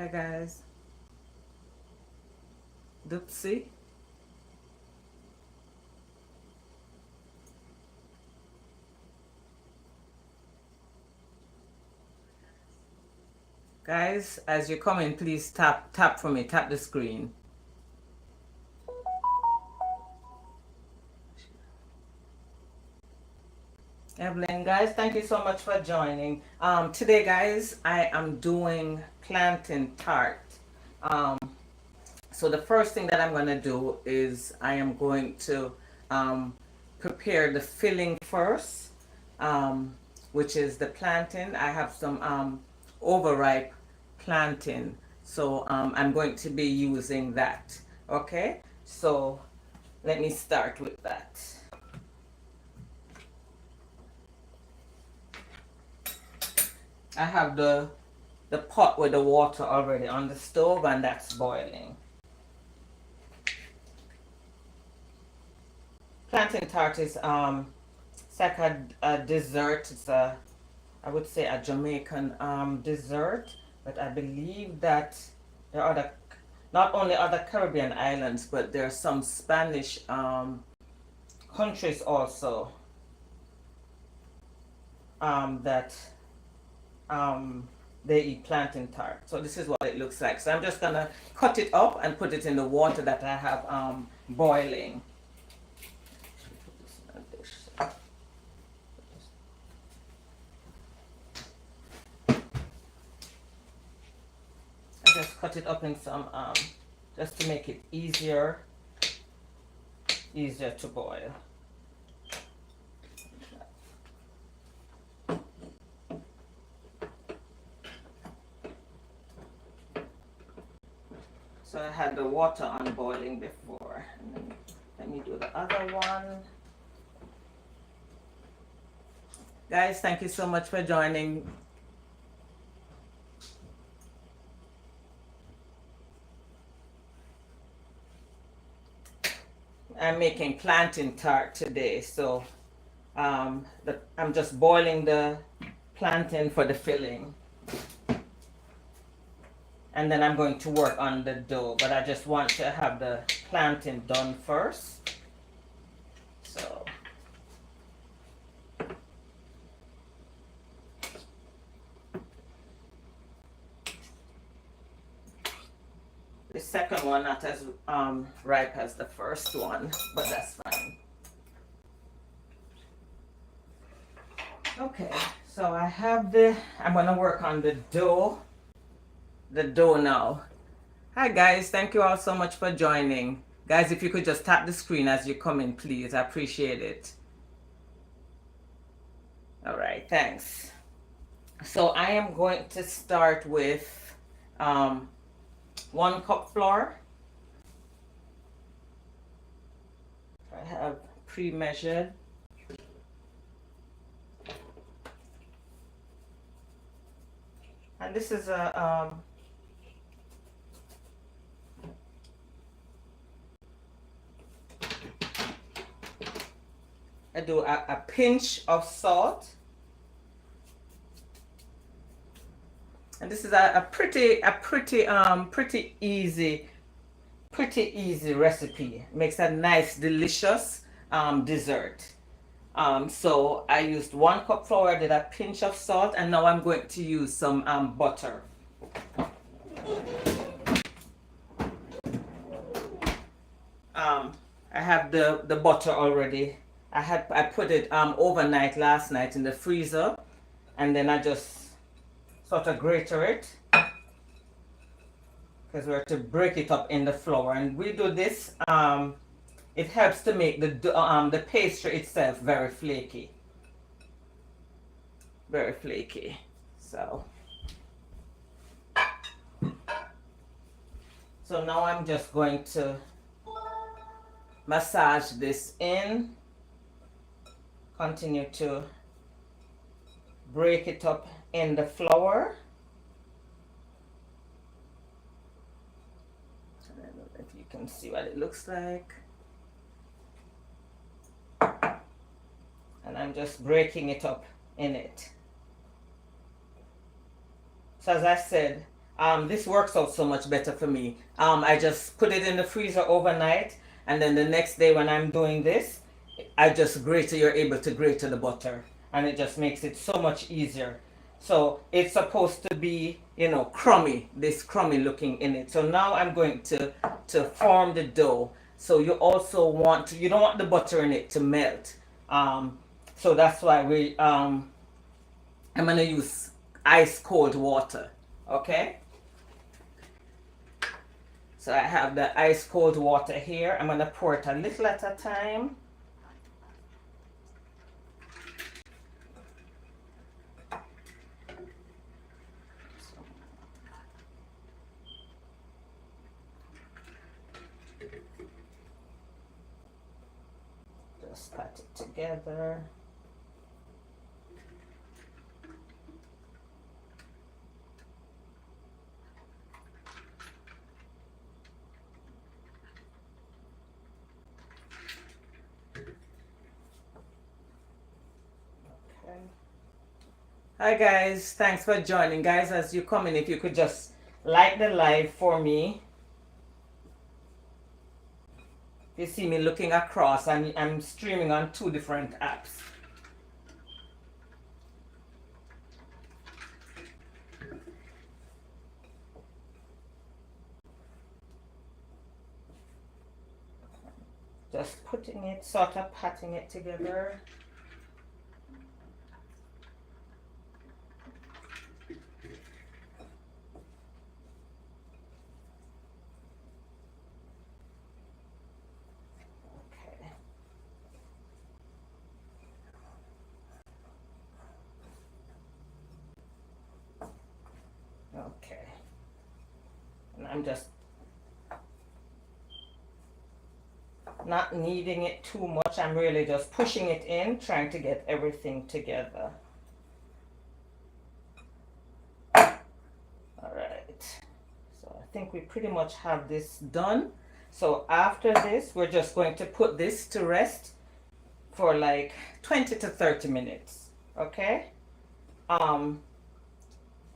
Hi guys. Doopsie. Guys, as you come in, please tap for me. Tap the screen. Evelyn, guys, thank you so much for joining. Today, guys, I am doing plantain tart. Um, so the first thing that I'm going to do is I am going to prepare the filling first, um, which is the plantain. I have some overripe plantain, so I'm going to be using that. Okay, so let me start with that. I have the pot with the water already on the stove and that's boiling. Plantain tart is it's like a dessert. It's a, I would say, a Jamaican dessert, but I believe that there are other, not only other Caribbean islands, but there are some Spanish countries also that um, they eat plantain tart. So this is what it looks like. So I'm just gonna cut it up and put it in the water that I have boiling. I just cut it up in some just to make it easier to boil. So I had the water on boiling before. And then let me do the other one. Guys, thank you so much for joining. I'm making plantain tart today, so I'm just boiling the plantain for the filling. And then I'm going to work on the dough, but I just want to have the plantain done first. So the second one not as ripe as the first one, but that's fine. Okay, so I have I'm gonna work on the dough now. Hi guys, thank you all so much for joining. Guys, if you could just tap the screen as you come in, please, I appreciate it. All right, thanks. So I am going to start with 1 cup flour. I have pre-measured. And this is a I do a pinch of salt. And this is a pretty easy recipe. Makes a nice delicious dessert. So I used 1 cup flour, did a pinch of salt, and now I'm going to use some butter. I have the butter already. I put it overnight last night in the freezer, and then I just sort of grater it because we're to break it up in the flour. And we do this. It helps to make the pastry itself very flaky. Very flaky. So now I'm just going to massage this in. Continue to break it up in the flour. I don't know if you can see what it looks like. And I'm just breaking it up in it. So as I said, This works out so much better for me. I just put it in the freezer overnight, and then the next day when I'm doing this, I just grate it. You're able to grate the butter, and it just makes it so much easier. So it's supposed to be, crummy, this crummy looking in it. So now I'm going to form the dough. So you also you don't want the butter in it to melt. So that's why I'm gonna use ice cold water. Okay. So I have the ice cold water here. I'm gonna pour it a little at a time. Just pat it together. Hi guys, thanks for joining. Guys, as you come in, if you could just like the live for me. You see me looking across, and I'm streaming on 2 different apps. Just putting it, sort of patting it together. Okay. And I'm just not kneading it too much. I'm really just pushing it in, trying to get everything together. All right. So I think we pretty much have this done. So after this, we're just going to put this to rest for like 20 to 30 minutes. Okay?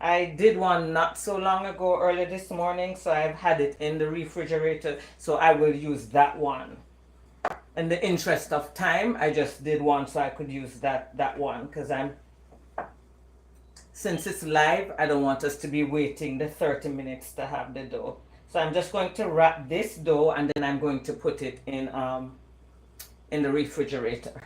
I did one not so long ago, early this morning, so I've had it in the refrigerator, so I will use that one. In the interest of time, I just did one so I could use that one, because since it's live, I don't want us to be waiting the 30 minutes to have the dough. So I'm just going to wrap this dough, and then I'm going to put it in the refrigerator.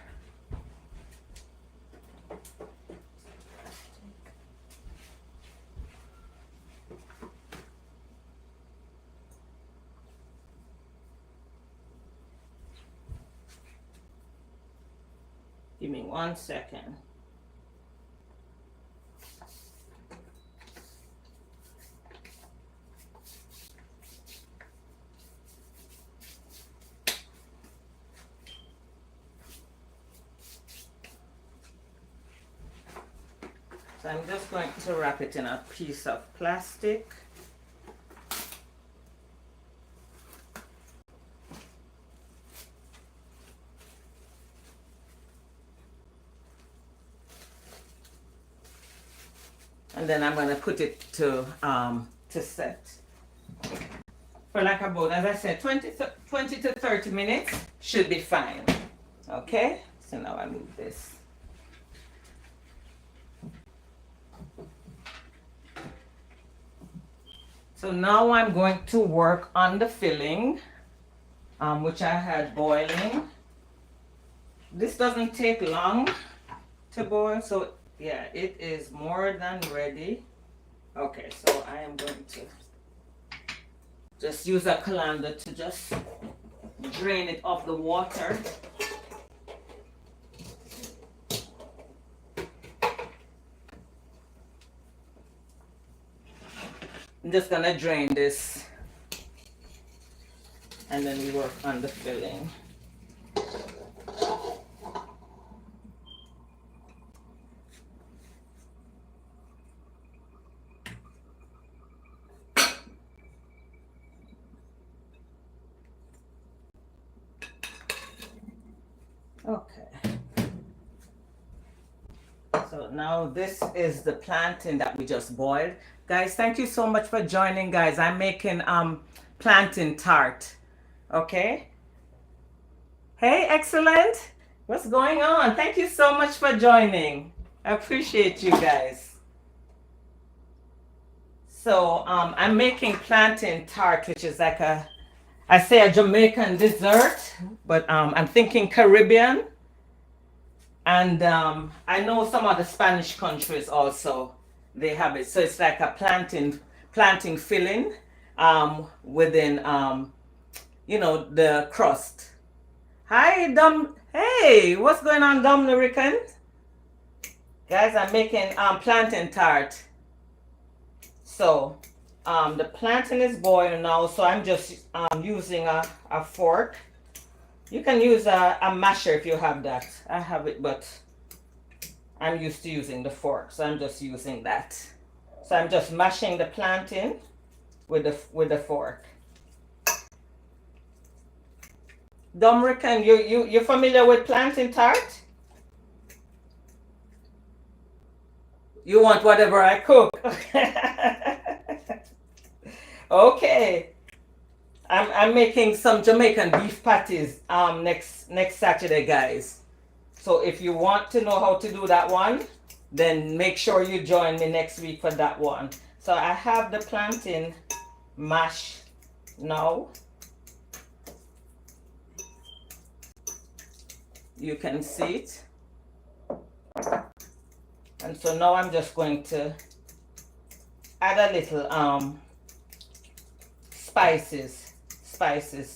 Give me 1 second. So I'm just going to wrap it in a piece of plastic. And then I'm going to put it to set for like about, as I said, 20 to 30 minutes should be fine. Okay, so now I move this. So now I'm going to work on the filling, which I had boiling. This doesn't take long to boil, so yeah, it is more than ready. Okay, so I am going to just use a colander to just drain it off the water. I'm just gonna drain this, and then we work on the filling. Okay. So So now this is the plantain that we just boiled. Guys, thank you so much for joining, guys. I'm making plantain tart. Okay. Hey, excellent. What's going on? Thank you so much for joining. I appreciate you guys. So I'm making plantain tart, which is like I say a Jamaican dessert, but I'm thinking Caribbean. And I know some other Spanish countries also, they have it. So it's like a plantain filling within, the crust. Hi, Hey, what's going on, Dominican? Guys, I'm making plantain tart. So the plantain is boiled now, so I'm just using a fork. You can use a masher if you have that. I have it, but I'm used to using the fork, so I'm just using that. So I'm just mashing the plantain with the fork. Dominican, you're familiar with plantain tart? You want whatever I cook? Okay. I'm making some Jamaican beef patties next Saturday, guys. So if you want to know how to do that one, then make sure you join me next week for that one. So I have the plantain mash now. You can see it. And so now I'm just going to add a little spices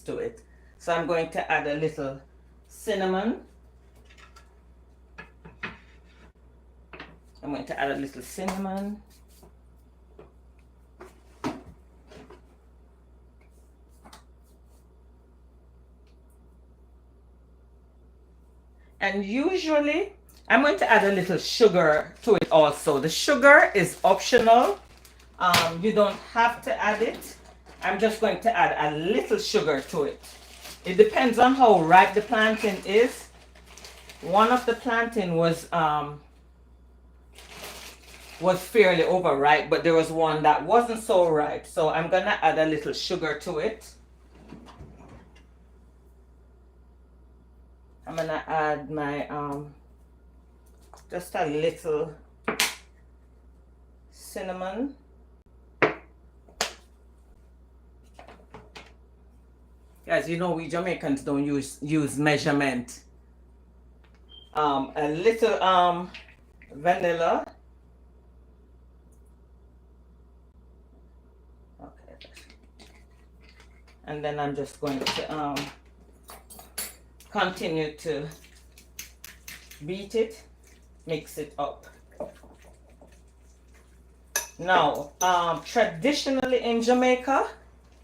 to it. So I'm going to add a little cinnamon. I'm going to add a little cinnamon. And usually I'm going to add a little sugar to it also. The sugar is optional. You don't have to add it. I'm just going to add a little sugar to it. It depends on how ripe the plantain is. One of the plantain was fairly overripe, but there was one that wasn't so ripe. So I'm gonna add a little sugar to it. I'm gonna add my just a little cinnamon. Guys, you know we Jamaicans don't use measurement. A little vanilla. Okay. And then I'm just going to continue to beat it, mix it up. Now, traditionally in Jamaica,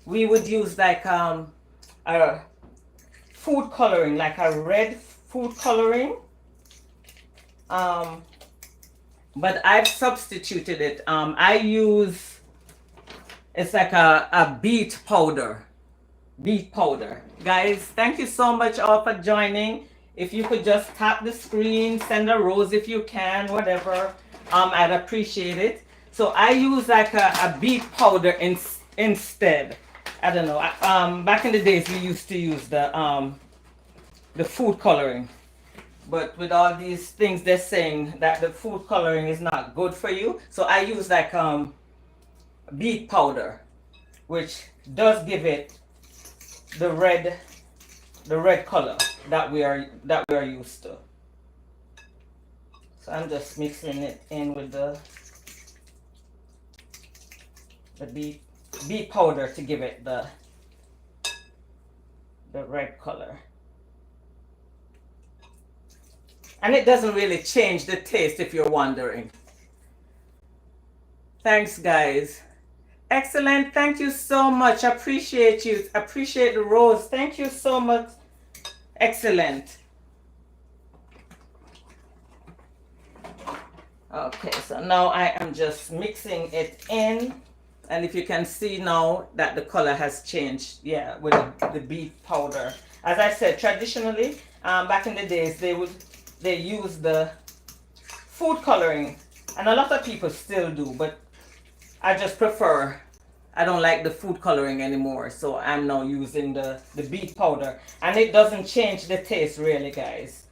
we would use like a food coloring, like a red food coloring. But I've substituted it. I use, it's like a beet powder. Beet powder. Guys, thank you so much all for joining. If you could just tap the screen, send a rose if you can, whatever. I'd appreciate it. So I use like a beet powder instead. I don't know. Back in the days we used to use the food coloring. But with all these things, they're saying that the food coloring is not good for you. So I use like beet powder, which does give it the red color that we are used to. So I'm just mixing it in with the beet powder to give it the red color. And it doesn't really change the taste if you're wondering. Thanks, guys. Excellent. Thank you so much. Appreciate you. Appreciate the rose. Thank you so much. Excellent. Okay, so now I am just mixing it in. And if you can see now that the color has changed, yeah, with the beet powder. As I said, traditionally, back in the days, they use the food coloring, and a lot of people still do, but I just prefer, I don't like the food coloring anymore, so I'm now using the beet powder, and it doesn't change the taste really, guys.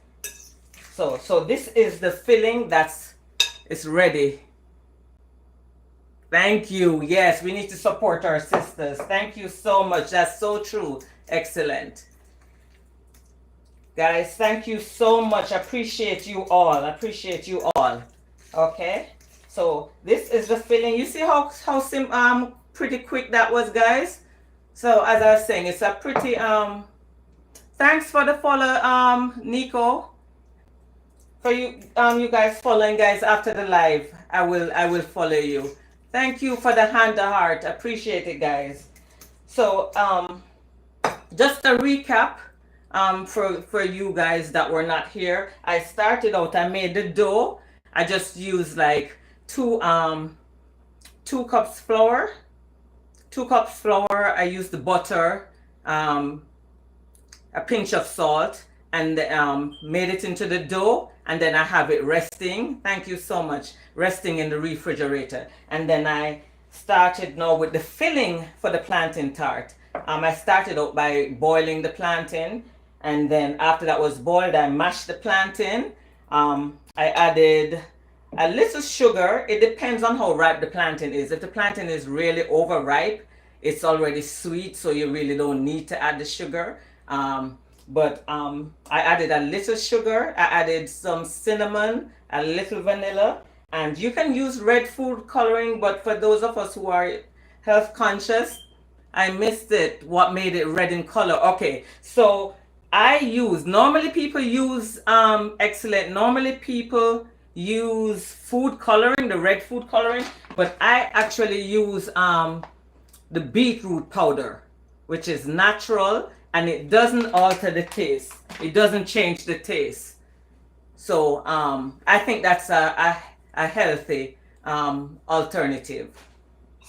So this is the filling it's ready. Thank you. Yes, we need to support our sisters. Thank you so much. That's so true. Excellent. Guys, thank you so much. I appreciate you all. I appreciate you all. Okay. So this is the filling. You see how pretty quick that was, guys? So as I was saying, it's a pretty thanks for the follow, Nico. For you you guys following, guys, after the live. I will follow you. Thank you for the hand to heart. Appreciate it, guys. So just a recap for you guys that were not here. I started out, I made the dough. I just used like two cups flour. 2 cups flour. I used the butter, a pinch of salt, and made it into the dough, and then I have it resting. Thank you so much. Resting in the refrigerator. And then I started now with the filling for the plantain tart. I started out by boiling the plantain, and then after that was boiled, I mashed the plantain. I added a little sugar. It depends on how ripe the plantain is. If the plantain is really overripe, it's already sweet, so you really don't need to add the sugar. But I added a little sugar. I added some cinnamon, a little vanilla, and you can use red food coloring, but for those of us who are health conscious, I missed it. What made it red in color? Okay, so normally people use excellent. Normally people use food coloring, the red food coloring, but I actually use the beetroot powder, which is natural, and it doesn't alter the taste. It doesn't change the taste. So I think that's a healthy alternative.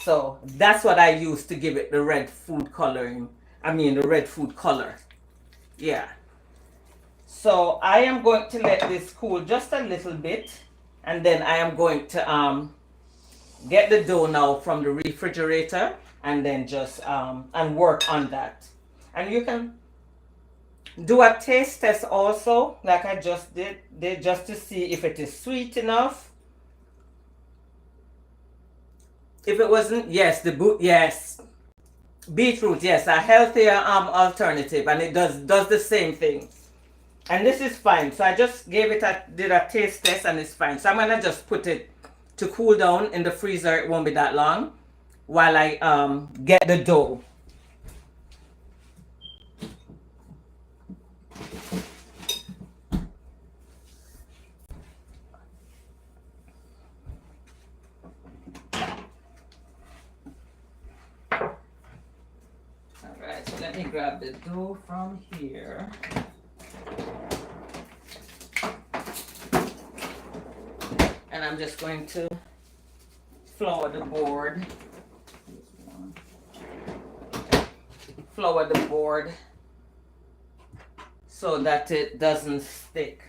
So that's what I use to give it the red food coloring. I mean the red food color. Yeah. So I am going to let this cool just a little bit, and then I am going to get the dough now from the refrigerator, and then just and work on that. And you can do a taste test also, like I just did just to see if it is sweet enough. If it wasn't, yes, yes, beetroot, yes, a healthier alternative, and it does the same thing. And this is fine. So I just did a taste test, and it's fine. So I'm gonna just put it to cool down in the freezer. It won't be that long while I get the dough. Alright, so let me grab the dough from here. And I'm just going to flour the board. Flour the board so that it doesn't stick.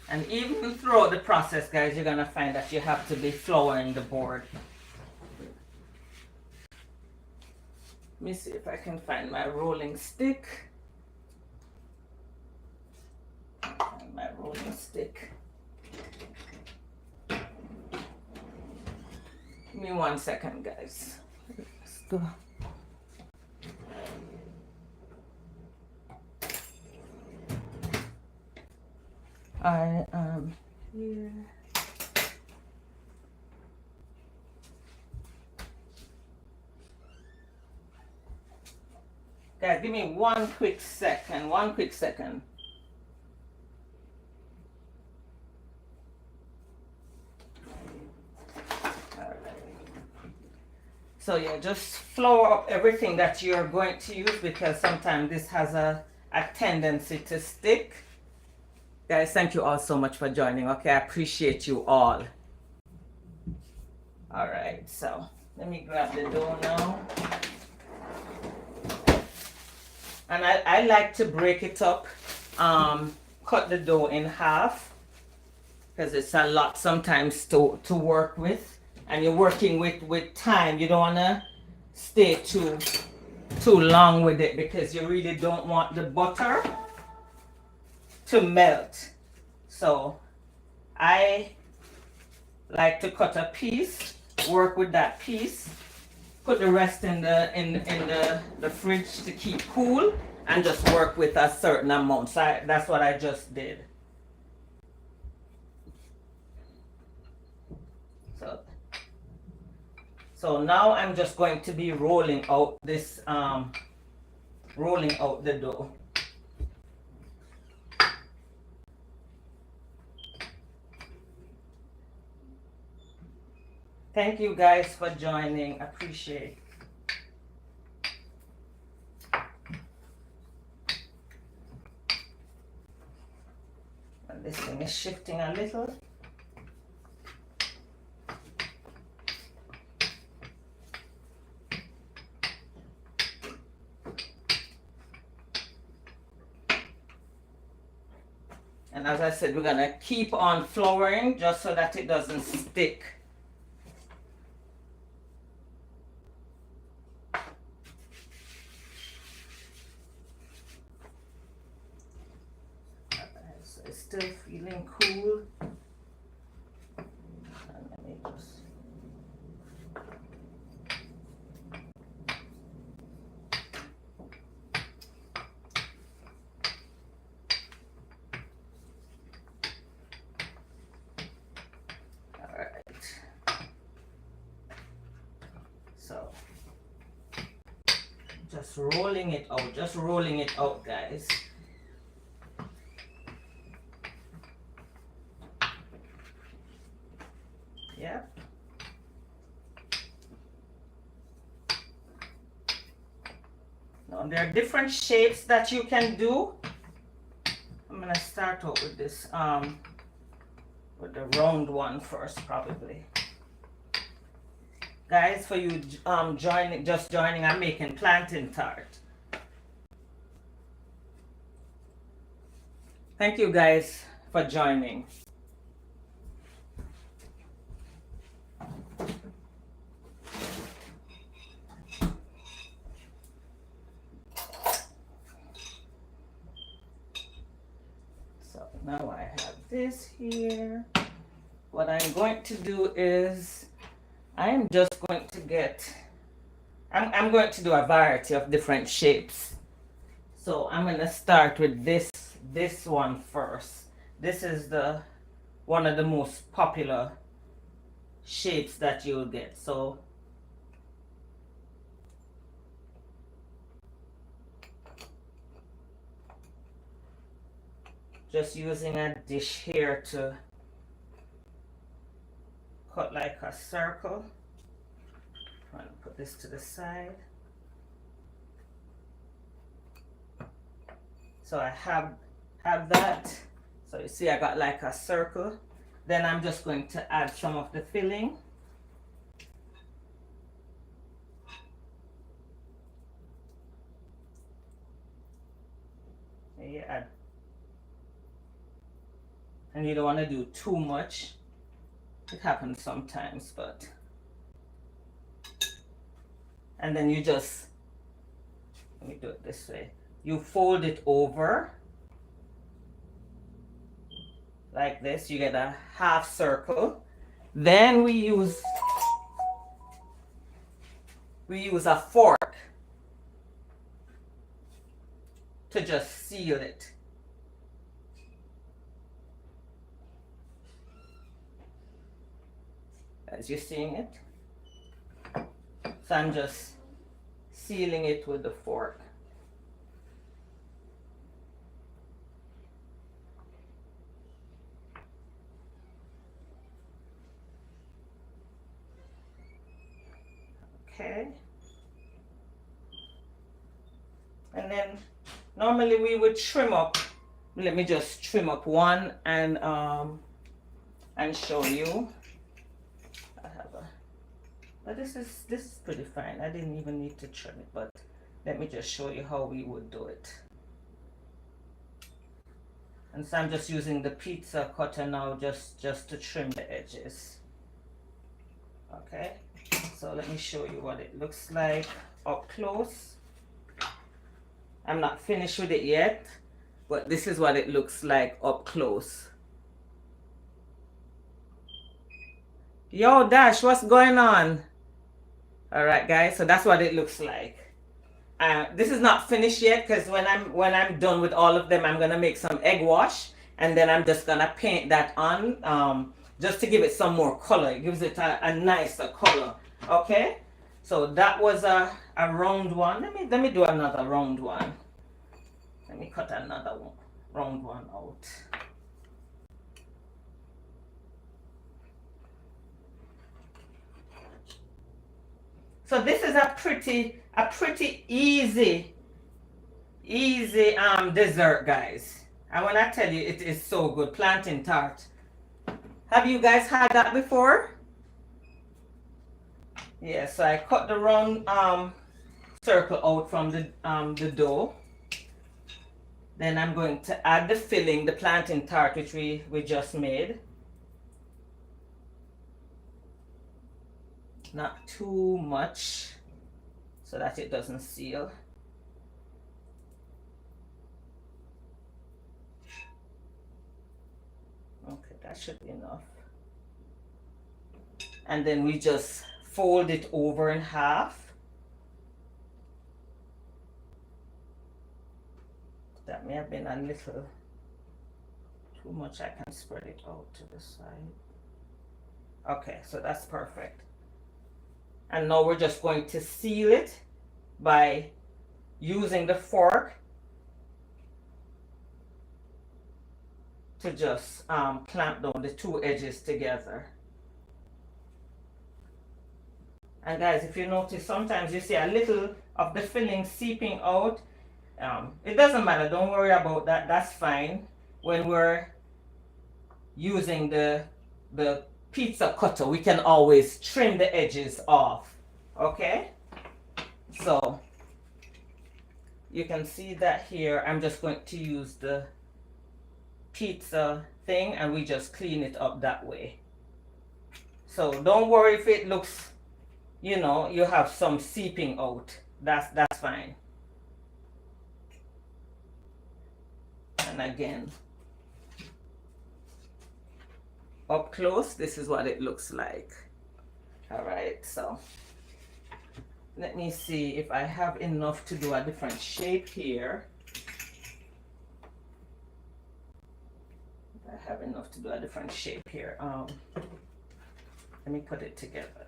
And even throughout the process, guys, you're gonna find that you have to be flouring the board. Let me see if I can find my rolling stick. Find my rolling stick. Give me 1 second, guys. Let's go. I am here. Guys, give me 1 quick second. 1 quick second. So yeah, just flour up everything that you're going to use, because sometimes this has a tendency to stick. Guys, thank you all so much for joining. Okay, I appreciate you all. All right, so let me grab the dough now. And I like to break it up, cut the dough in half. because it's a lot sometimes to work with, and you're working with time. You don't want to stay too long with it because you really don't want the butter to melt. So I like to cut a piece, work with that piece, put the rest in the fridge to keep cool, and just work with a certain amount. So that's what I just did. So now I'm just going to be rolling out this rolling out the dough. Thank you guys for joining. Appreciate. And this thing is shifting a little. And as I said, we're gonna keep on flouring just so that it doesn't stick. So it's still feeling cool. And let me just just rolling it out, guys. Yeah. Now there are different shapes that you can do. I'm gonna start out with this with the round one first, probably. Guys, for you just joining, I'm making plantain tart. Thank you guys for joining. So now I have this here. What I'm going to do is I'm just going to get, I'm going to do a variety of different shapes. So I'm going to start with this one first. This is one of the most popular shapes that you'll get. So just using a dish here to cut like a circle. I'm going to put this to the side. So I have that. So you see I got like a circle. Then I'm just going to add some of the filling. There you add. And you don't want to do too much. It happens sometimes, but. And then you just, let me do it this way. You fold it over like this. You get a half circle. Then we use a fork to just seal it. As you're seeing it. So I'm just sealing it with the fork. Okay. And then normally we would trim up. Let me just trim up one and show you. I have a, but this is pretty fine. I didn't even need to trim it, but let me just show you how we would do it. And so I'm just using the pizza cutter now just to trim the edges. Okay, so let me show you what it looks like up close. I'm not finished with it yet, but this is what it looks like up close. Yo, Dash, what's going on? All right, guys, so that's what it looks like. This is not finished yet because when I'm done with all of them, I'm gonna make some egg wash, and then I'm just gonna paint that on just to give it some more color. It gives it a nicer color. Okay, so that was a round one. Let me do another round one. Let me cut another one, round one out. So this is a pretty easy dessert, guys. And when I tell you, it is so good. Plantain tart. Have you guys had that before? Yeah, so I cut the round circle out from the dough. Then I'm going to add the filling, the plantain tart, which we just made. Not too much so that it doesn't seal. Okay, that should be enough. And then we just fold it over in half. That may have been a little too much. I can spread it out to the side. Okay, so that's perfect. And now we're just going to seal it by using the fork to just clamp down the two edges together. And guys, if you notice, sometimes you see a little of the filling seeping out. It doesn't matter, don't worry about that, that's fine. When we're using the pizza cutter, we can always trim the edges off. Okay, so you can see that here. I'm just going to use the pizza thing and we just clean it up that way. So don't worry if it looks, you know, you have some seeping out. That's fine. And again, up close, this is what it looks like. All right, so let me see if I have enough to do a different shape here. I have enough to do a different shape here. Let me put it together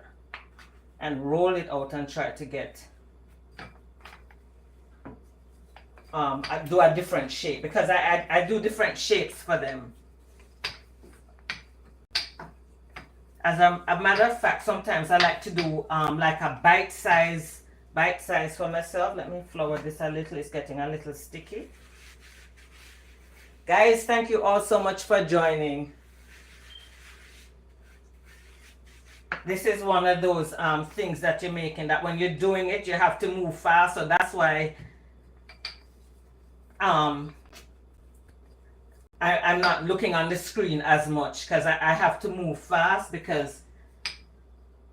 and roll it out and try to get I do a different shape because I do different shapes for them. As a matter of fact, sometimes I like to do like a bite size for myself. Let me flour this a little. It's getting a little sticky. Guys, thank you all so much for joining. This is one of those things that you're making that when you're doing it, you have to move fast. So that's why I'm not looking on the screen as much because I have to move fast because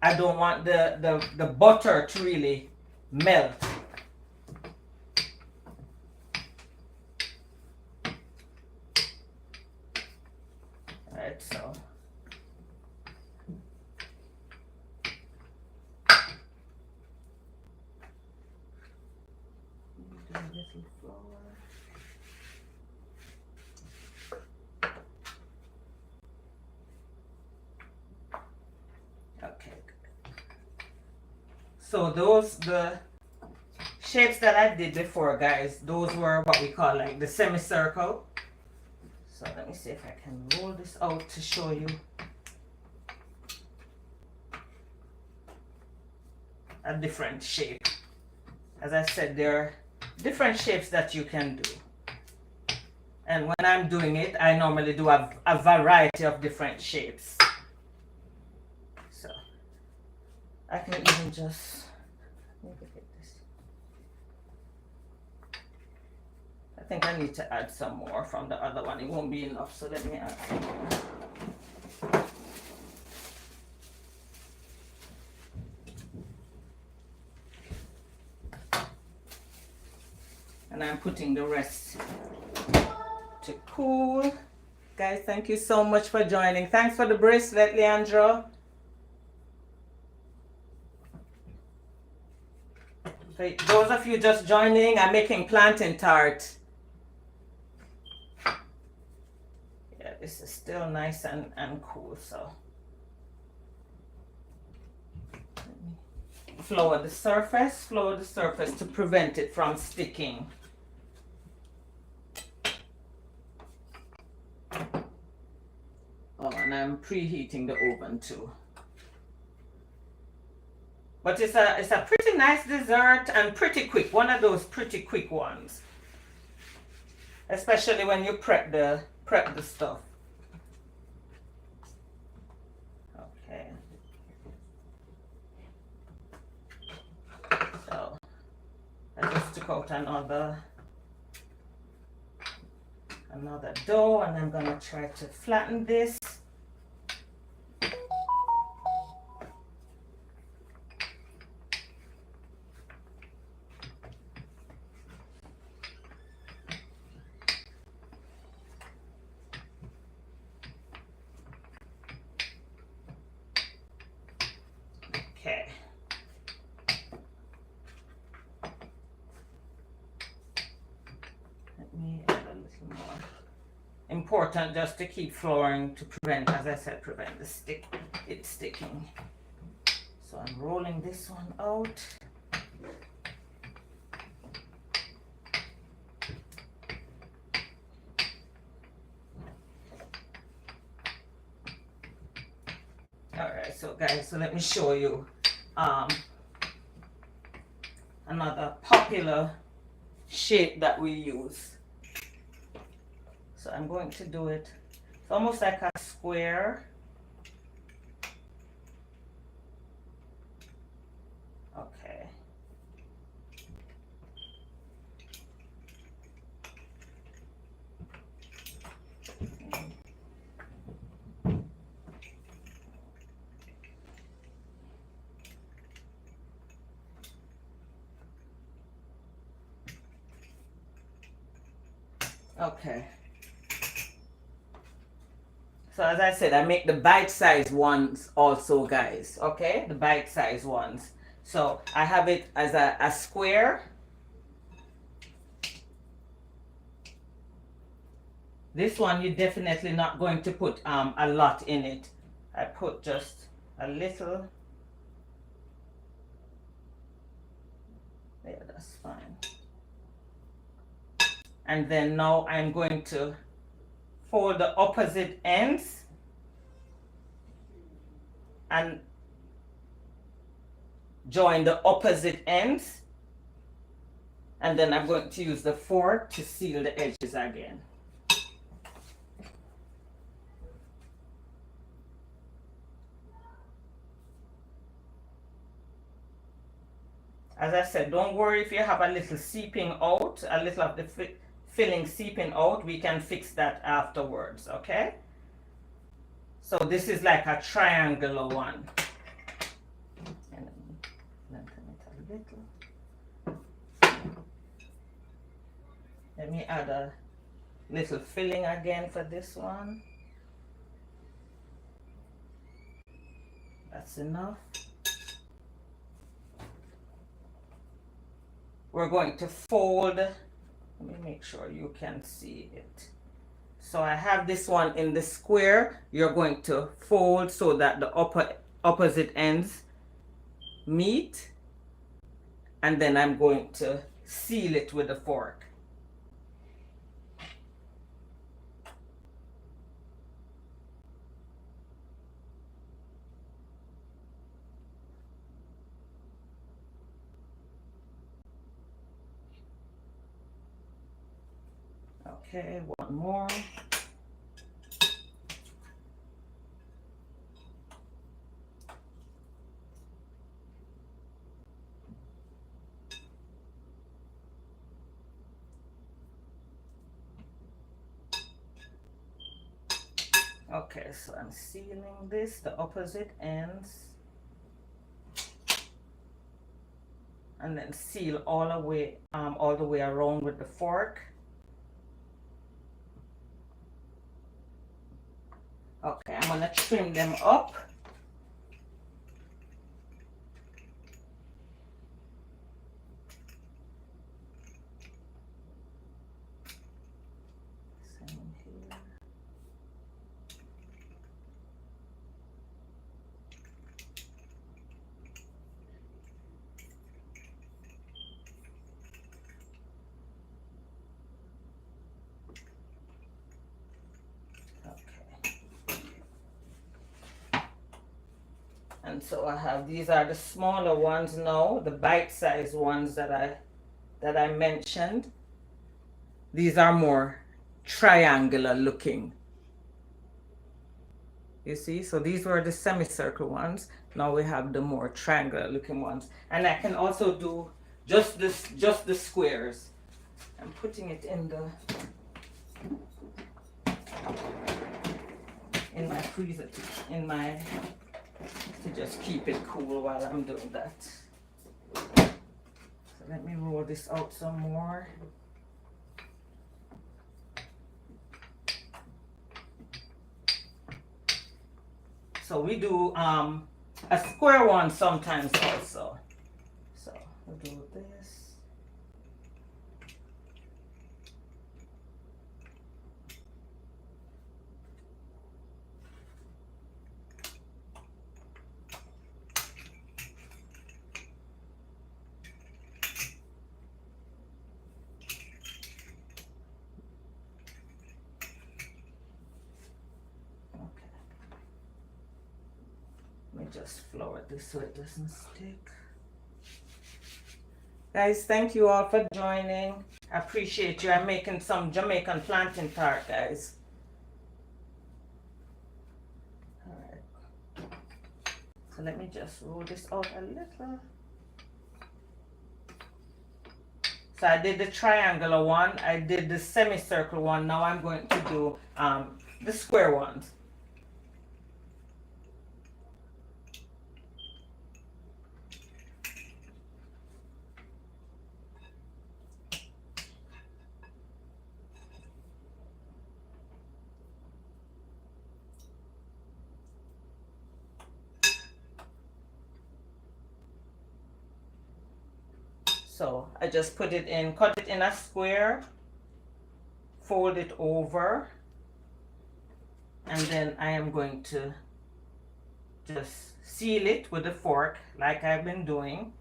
I don't want the butter to really melt. Alright, so do a little flour. Okay. So the shapes that I did before, guys, those were what we call like the semicircle. So let me see if I can roll this out to show you a different shape. As I said, there are different shapes that you can do. And when I'm doing it, I normally do a variety of different shapes. So I can even just, let me look at this. I think I need to add some more from the other one. It won't be enough, so let me add some more. And I'm putting the rest to cool. Guys, thank you so much for joining. Thanks for the bracelet, Leandro. For those of you just joining, I'm making plantain tart. Yeah, this is still nice and cool, so. Flour the surface to prevent it from sticking. Oh, and I'm preheating the oven too. But it's a pretty nice dessert and pretty quick. One of those pretty quick ones. Especially when you prep the stuff. Okay. So I just took out another dough, and I'm gonna try to flatten this. Okay. Let me add a little more. Important just to keep flouring to prevent, as I said, prevent it sticking. So I'm rolling this one out. Alright, so guys, so let me show you another popular shape that we use. So I'm going to do it. It's almost like a square. Okay. Okay. So as I said, I make the bite-sized ones also, guys. Okay, the bite-sized ones. So I have it as a square. This one you're definitely not going to put a lot in it. I put just a little. Yeah, that's fine. And then now I'm going to fold the opposite ends and join the opposite ends, and then I'm going to use the fork to seal the edges again. As I said, don't worry if you have a little seeping out, a little of the filling seeping out, we can fix that afterwards, okay? So this is like a triangular one. And lengthen it a little. Let me add a little filling again for this one. That's enough. We're going to fold. Let me make sure you can see it. So I have this one in the square. You're going to fold so that the opposite ends meet. And then I'm going to seal it with a fork. Okay, one more. Okay, so I'm sealing this, the opposite ends, and then seal all the way around with the fork. Okay, I'm gonna trim them up. Same here. Okay. And so I have, these are the smaller ones now, the bite-sized ones that I mentioned. These are more triangular looking. You see, so these were the semicircle ones. Now we have the more triangular looking ones. And I can also do just the squares. I'm putting it in my freezer, to just keep it cool while I'm doing that. So let me roll this out some more. So we do a square one sometimes also. So we'll do this. Let me just flour this so it doesn't stick. Guys, thank you all for joining. I appreciate you. I'm making some Jamaican plantain tart, guys. All right. So let me just roll this out a little. So I did the triangular one. I did the semicircle one. Now I'm going to do the square ones. So I just cut it in a square, fold it over, and then I am going to just seal it with a fork like I've been doing.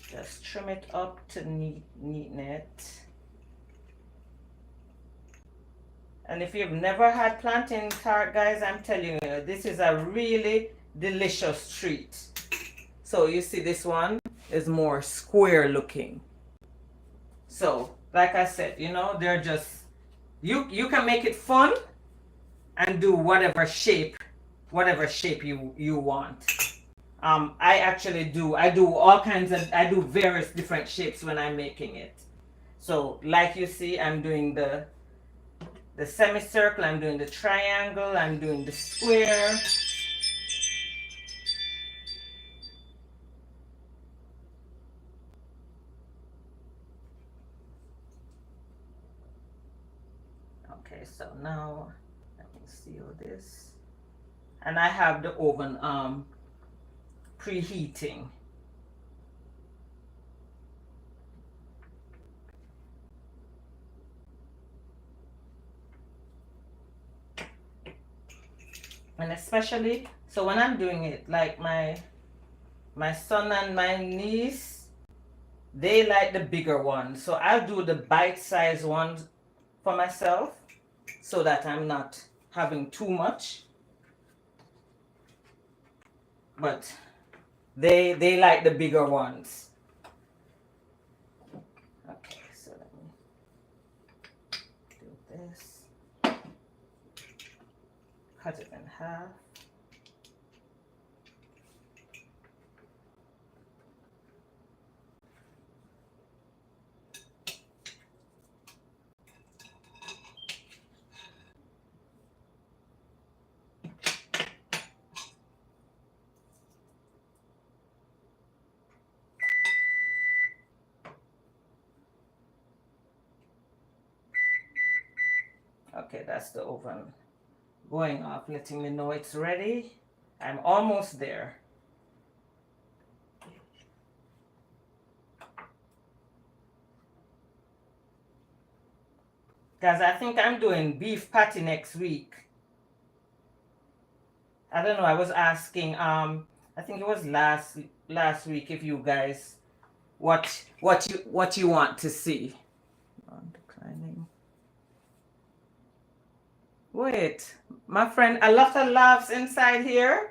Just trim it up to neaten it. And if you've never had plantain tart, guys, I'm telling you, this is a really delicious treat. So you see this one is more square looking. So like I said, they're just, you can make it fun and do whatever shape you want. I do various different shapes when I'm making it. So like you see, I'm doing the semicircle, I'm doing the triangle, I'm doing the square. Okay, so now let me seal this. And I have the oven preheating. And especially, so when I'm doing it, like my son and my niece, they like the bigger ones. So I'll do the bite-sized ones for myself so that I'm not having too much. But they like the bigger ones. Okay, so let me do this. Cut it in half. Okay, that's the oven going off, letting me know it's ready. I'm almost there. Guys, I think I'm doing beef patty next week. I don't know, I was asking, I think it was last week, if you guys, what you want to see. Declining. Wait, my friend, a lot of laughs inside here.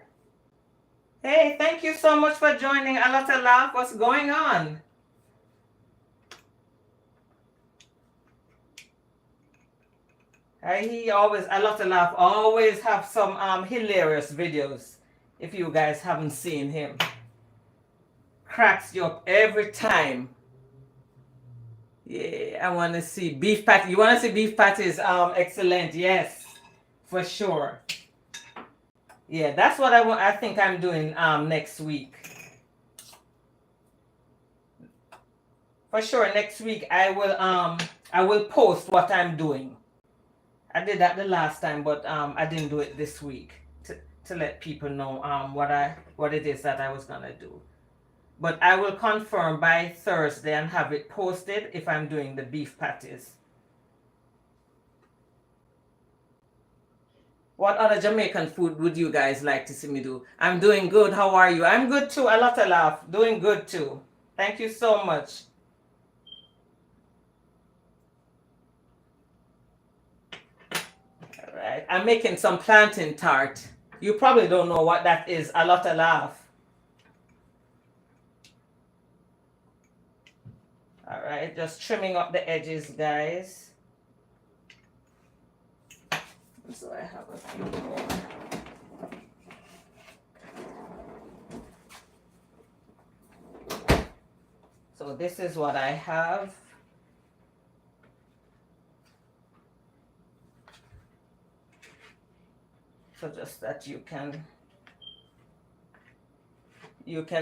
Hey, thank you so much for joining. A lot of laugh. What's going on? He always a lot of laugh. Always have some hilarious videos. If you guys haven't seen him, cracks you up every time. Yeah, I want to see beef patty. You want to see beef patties? Excellent. Yes, for sure. Yeah, that's what I want. I think I'm doing next week. For sure, next week I will post what I'm doing. I did that the last time, but I didn't do it this week to let people know what it is that I was gonna do. But I will confirm by Thursday and have it posted if I'm doing the beef patties. What other Jamaican food would you guys like to see me do? I'm doing good. How are you? I'm good too. A lot of laugh. Doing good too. Thank you so much. All right. I'm making some plantain tart. You probably don't know what that is. A lot of laugh. All right. Just trimming up the edges, guys. So I have a few more. So this is what I have. So just that you can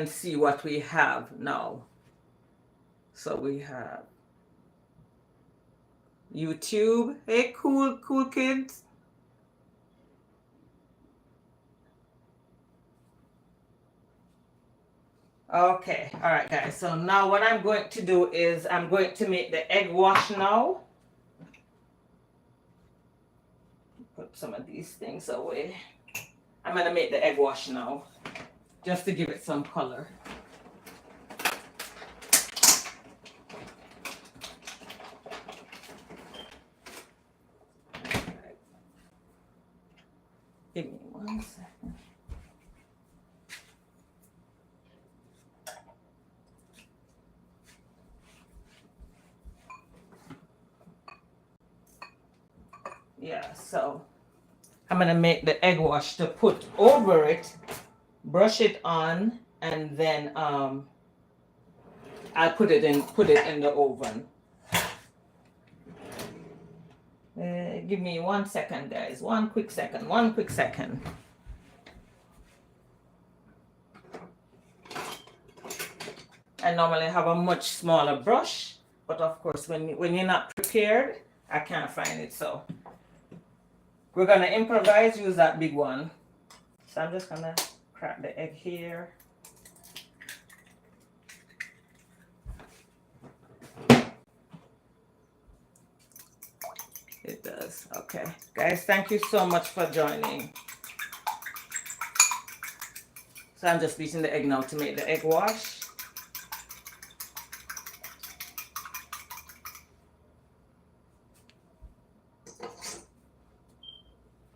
see what we have now. So we have YouTube. Hey, cool kids. Okay, all right, guys. So now what I'm going to do is I'm going to make the egg wash now. Put some of these things away. I'm gonna make the egg wash now, just to give it some color. Right. Give me 1 second. Yeah, so I'm gonna make the egg wash to put over it, brush it on, and then I'll put it in the oven. Give me 1 second, guys. One quick second. I normally have a much smaller brush, but of course, when you're not prepared, I can't find it. So we're gonna improvise, use that big one. So I'm just gonna crack the egg here. It does. Okay. Guys, thank you so much for joining. So I'm just beating the egg now to make the egg wash.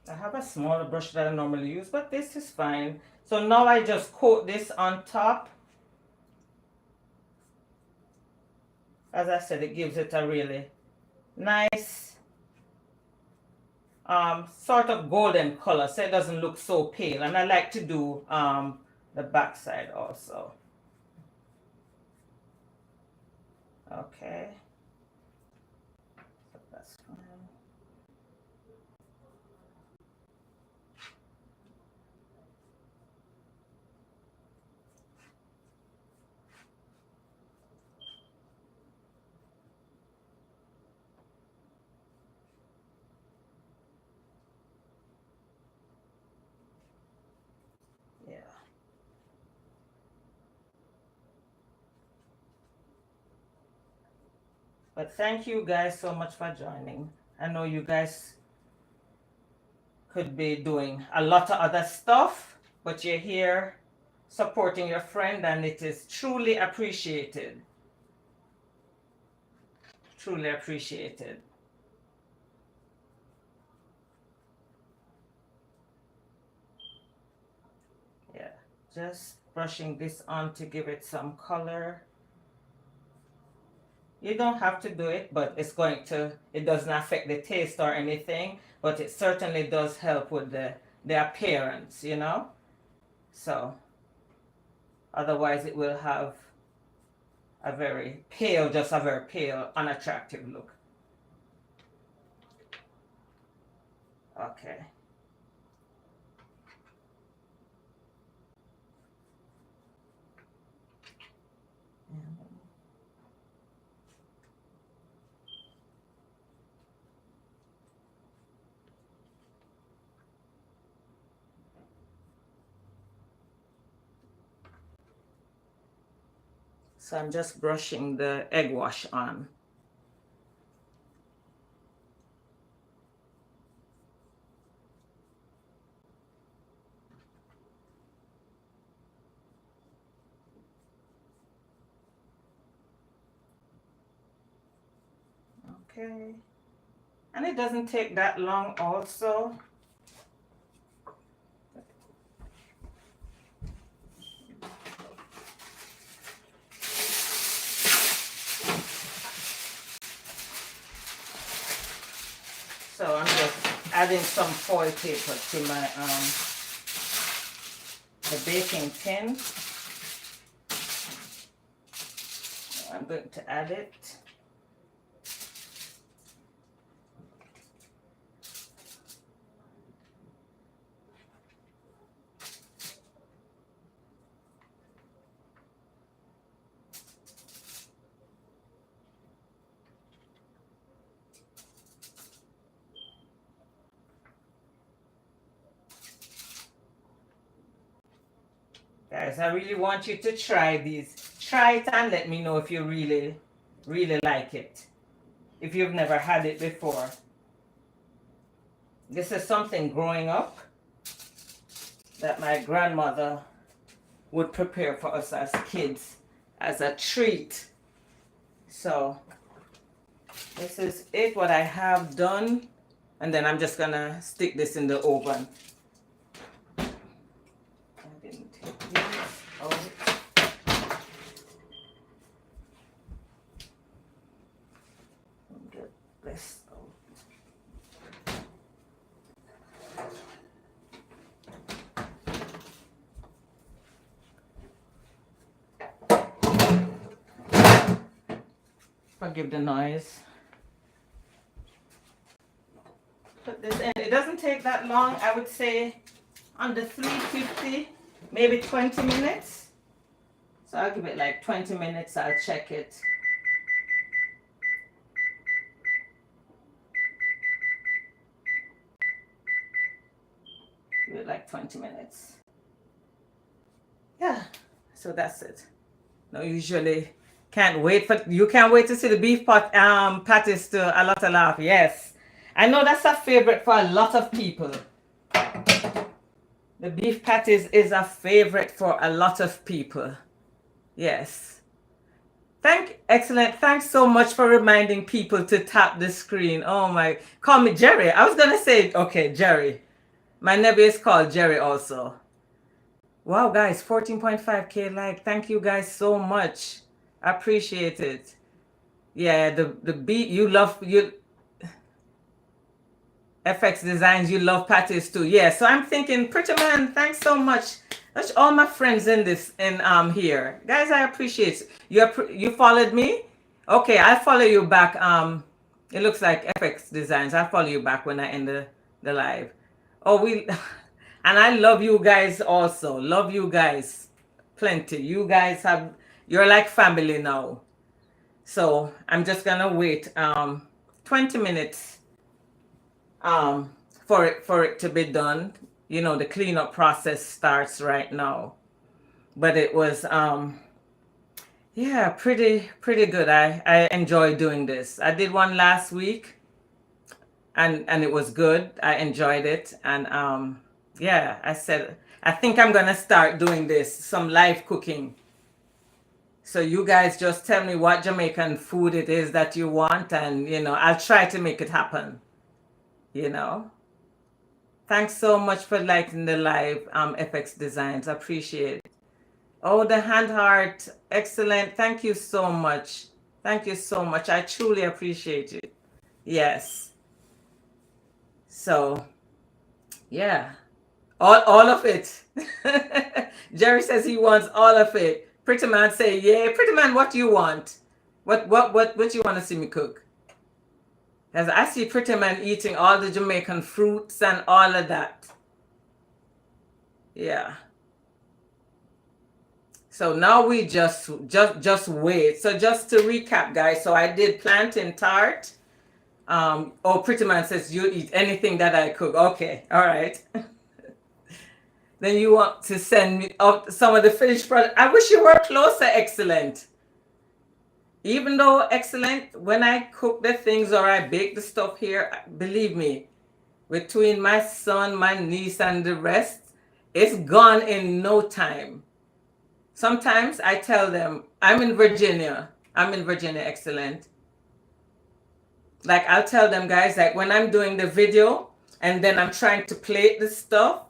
I have a smaller brush that I normally use, but this is fine. So now I just coat this on top. As I said, it gives it a really nice sort of golden color, so it doesn't look so pale. And I like to do the back side also. Okay. So that's fine. But thank you guys so much for joining. I know you guys could be doing a lot of other stuff, but you're here supporting your friend, and it is truly appreciated. Truly appreciated. Yeah, just brushing this on to give it some color. You don't have to do it, but it doesn't affect the taste or anything, but it certainly does help with the appearance, you know? So, otherwise it will have just a very pale, unattractive look. Okay. So I'm just brushing the egg wash on. Okay. And it doesn't take that long also. So I'm just adding some foil paper to my the baking tin. I'm going to add it. Guys, I really want you to try these. Try it and let me know if you really, really like it. If you've never had it before. This is something growing up that my grandmother would prepare for us as kids as a treat. So this is it, what I have done. And then I'm just gonna stick this in the oven. I didn't take these out. Get this out. Forgive the noise. Put this in. It doesn't take that long. I would say under 350, maybe 20 minutes. So I'll give it like 20 minutes. I'll check it. Give it like 20 minutes. Yeah, so that's it. No, usually can't wait to see the beef patties to a lot of laugh. Yes, I know that's a favorite for a lot of people. The beef patties is a favorite for a lot of people. Yes. Excellent. Thanks so much for reminding people to tap the screen. Oh my, call me Jerry. I was gonna say, okay, Jerry. My nephew is called Jerry also. Wow, guys, 14.5K like. Thank you guys so much. I appreciate it. Yeah, the beat you FX Designs, you love patties too. Yeah, so I'm thinking, Pretty Man, thanks so much. That's all my friends in here. Guys, I appreciate it. You followed me? Okay, I'll follow you back. It looks like FX Designs. I'll follow you back when I end the live. Oh, and I love you guys also. Love you guys plenty. You're like family now. So I'm just gonna wait 20 minutes for it to be done. You know, the cleanup process starts right now. But it was Yeah, pretty good. I enjoy doing this. I did one last week, and it was good. I enjoyed it, and yeah, I said I think I'm gonna start doing this, some live cooking. So you guys just tell me what Jamaican food it is that you want, and I'll try to make it happen. You know. Thanks so much for liking the live, FX Designs. Appreciate it. Oh, the hand heart. Excellent. Thank you so much. Thank you so much. I truly appreciate it. Yes. So, yeah. All of it. Jerry says he wants all of it. Pretty man say, yeah. Pretty man, what do you want? What you want to see me cook? Because I see Pretty man eating all the Jamaican fruits and all of that. Yeah. So now we just wait. So just to recap, guys. So I did plantain tart. Oh, Pretty man says you eat anything that I cook. Okay, all right. Then you want to send me out some of the finished product. I wish you were closer, excellent. Even though excellent, when I cook the things or I bake the stuff here, believe me, between my son, my niece, and the rest, it's gone in no time. Sometimes I tell them, I'm in Virginia. I'm in Virginia, excellent. Like I'll tell them, guys, like when I'm doing the video and then I'm trying to plate the stuff,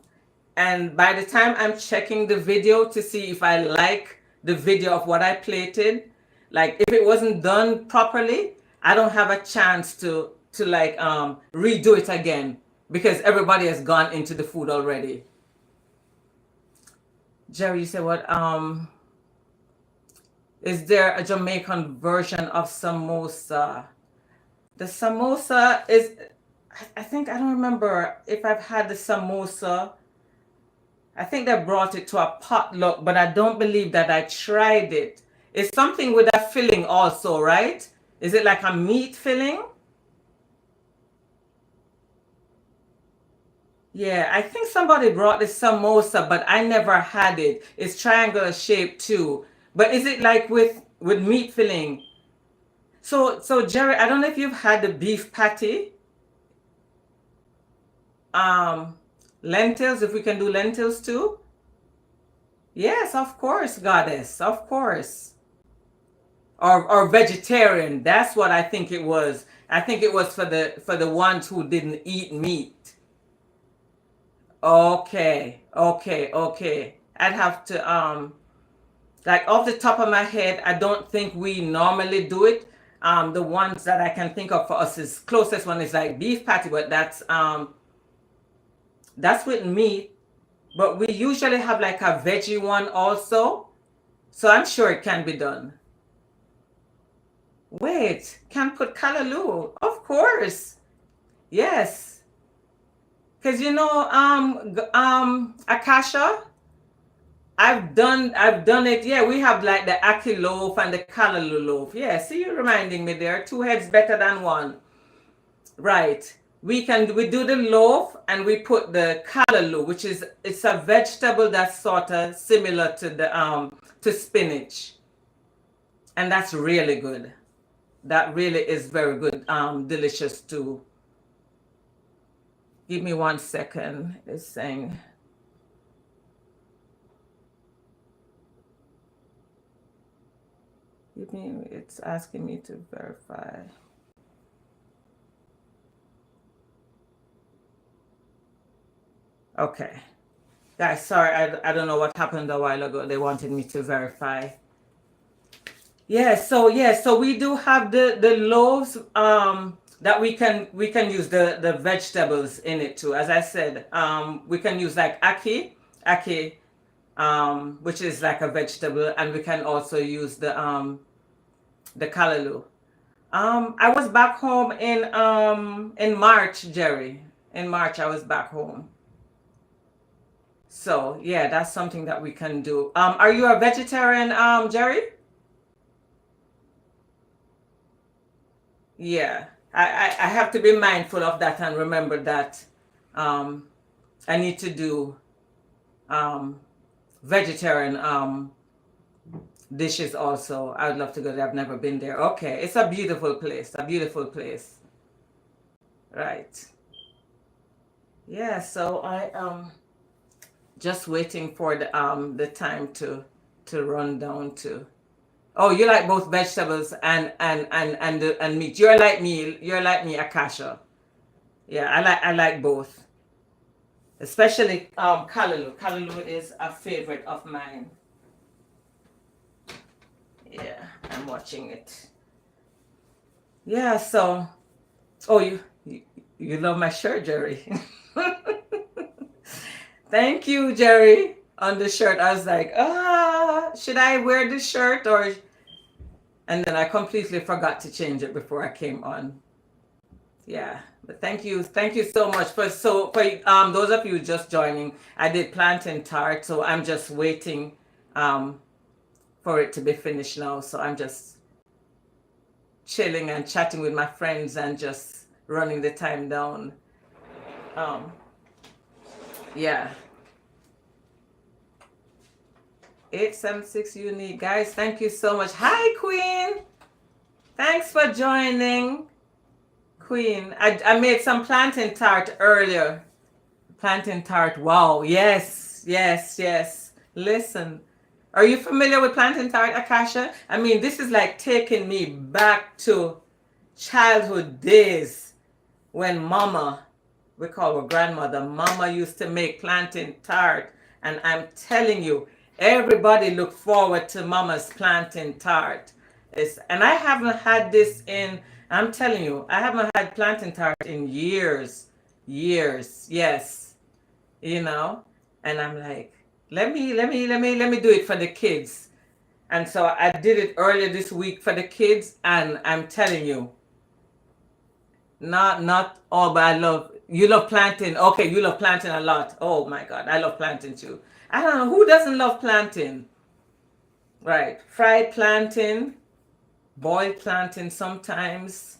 and by the time I'm checking the video to see if I like the video of what I plated, like if it wasn't done properly, I don't have a chance to like redo it again because everybody has gone into the food already. Jerry, you said what? Is there a Jamaican version of samosa? The samosa is, I think, I don't remember if I've had the samosa. I think they brought it to a potluck, but I don't believe that I tried it. It's something with a filling also, right? Is it like a meat filling? Yeah, I think somebody brought the samosa, but I never had it. It's triangular shape too. But is it like with meat filling? So Jerry, I don't know if you've had the beef patty. Um, Lentils, if we can do lentils too. Yes, of course, goddess, of course. Or vegetarian. That's what I think it was. I think it was for the ones who didn't eat meat. Okay, okay. I'd have to like off the top of my head, I don't think we normally do it. The ones that I can think of for us is closest one is like beef patty, but that's with meat. But we usually have like a veggie one also. So I'm sure it can be done. Wait, can put callaloo. Of course. Yes. Because Akasha, I've done it. Yeah, we have like the Aki loaf and the callaloo loaf. Yeah, see you reminding me there. Two heads better than one. Right. We do the loaf and we put the callaloo, which is it's a vegetable that's sort of similar to the to spinach. And that's really good. That really is very good. Delicious too. Give me 1 second. It's saying it's asking me to verify. Okay. Guys, sorry, I don't know what happened a while ago. They wanted me to verify. So we do have the loaves that we can use the vegetables in it too. As I said, we can use like aki, which is like a vegetable, and we can also use the callaloo. I was back home in March, Jerry. In March I was back home. So yeah, that's something that we can do. Are you a vegetarian, Jerry? Yeah, I have to be mindful of that and remember that um, I need to do vegetarian dishes also. I would love to go there. I've never been there. Okay, it's a beautiful place. A beautiful place. Right. Yeah. So I just waiting for the time to run down to. Oh, you like both vegetables and meat. You're like me. You're like me, Akasha. Yeah, I like both. Especially callaloo. Callaloo is a favorite of mine. Yeah, I'm watching it. Yeah, so oh you love my shirt, Jerry. Thank you, Jerry. On the shirt, I was like, should I wear this shirt or? And then I completely forgot to change it before I came on. Yeah, but thank you so much for those of you just joining. I did plantain tart, so I'm just waiting um for it to be finished now. So I'm just chilling and chatting with my friends and just running the time down. Um, yeah, 876 unique guys. Thank you so much. Hi, Queen. Thanks for joining, Queen. I made some plantain tart earlier. Plantain tart. Wow. Yes, yes, yes. Listen, are you familiar with plantain tart, Akasha? I mean, this is like taking me back to childhood days when Mama, we call her grandmother, Mama used to make plantain tart. And I'm telling you, everybody look forward to Mama's plantain tart. And I haven't had this in, I'm telling you, I haven't had plantain tart in years. Years, yes. You know? And I'm like, let me do it for the kids. And so I did it earlier this week for the kids, and I'm telling you, not all, but I love you love plantain. Okay, you love plantain a lot. Oh my God, I love plantain too. I don't know who doesn't love plantain. Right, fried plantain, boiled plantain sometimes.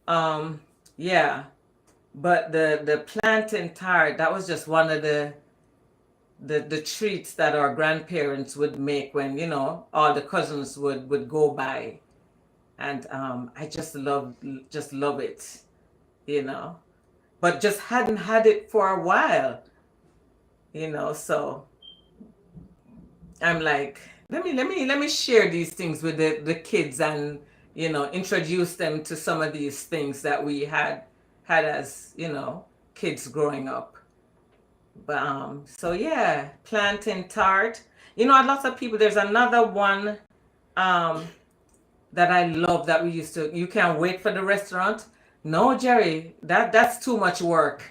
Um, yeah, but the plantain tart, that was just one of the treats that our grandparents would make when all the cousins would go by, and I just love it, you know. But just hadn't had it for a while, so I'm like, let me share these things with the kids and introduce them to some of these things that we had as kids growing up. But so yeah, plantain tart. Lots of people. There's another one um that I love that we used to. You can't wait for the restaurant. No, Jerry, that's too much work.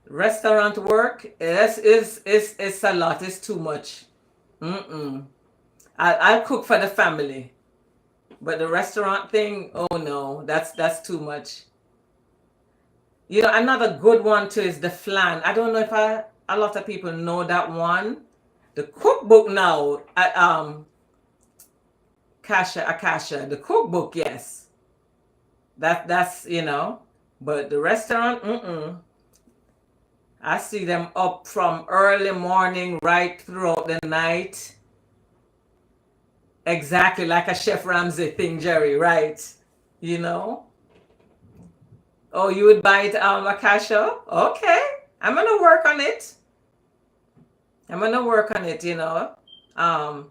Restaurant work is a lot. It's too much. Mm-mm. I'll cook for the family, but the restaurant thing, oh no, that's too much. Another good one too is the flan. I don't know if a lot of people know that one. The cookbook now, Akasha, the cookbook, yes. That's. But the restaurant, mm-mm. I see them up from early morning right throughout the night. Exactly like a Chef Ramsay thing, Jerry, right? You know? Oh, you would buy it, Akasha? Okay. I'm gonna work on it. Um,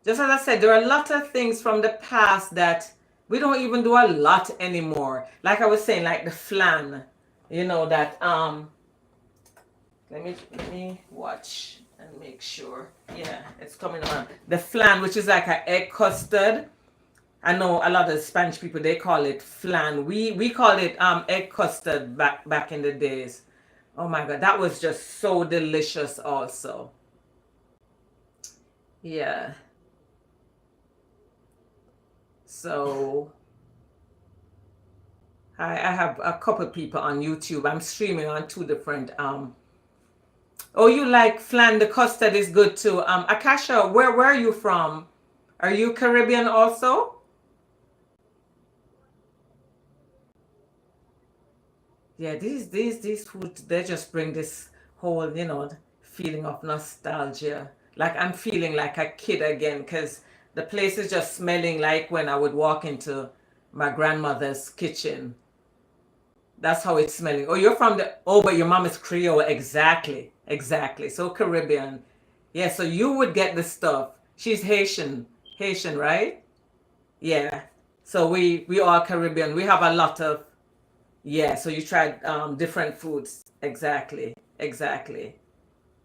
just as I said, there are a lot of things from the past that we don't even do a lot anymore. Like I was saying, like the flan, that let me watch and make sure. Yeah, it's coming on. The flan, which is like an egg custard. I know a lot of Spanish people, they call it flan. We call it egg custard back in the days. Oh my God, that was just so delicious also. Yeah. So I have a couple people on YouTube. I'm streaming on two different oh, you like flan, the custard is good too. Akasha, where are you from? Are you Caribbean also? Yeah, these foods, they just bring this whole, feeling of nostalgia. Like I'm feeling like a kid again because the place is just smelling like when I would walk into my grandmother's kitchen. That's how it's smelling. Oh, you're from the, oh, but your mom is Creole. Exactly. Exactly. So Caribbean. Yeah, so you would get the stuff. She's Haitian. Haitian, right? Yeah. So we are Caribbean. We have a lot of, yeah, so you tried different foods. Exactly. Exactly.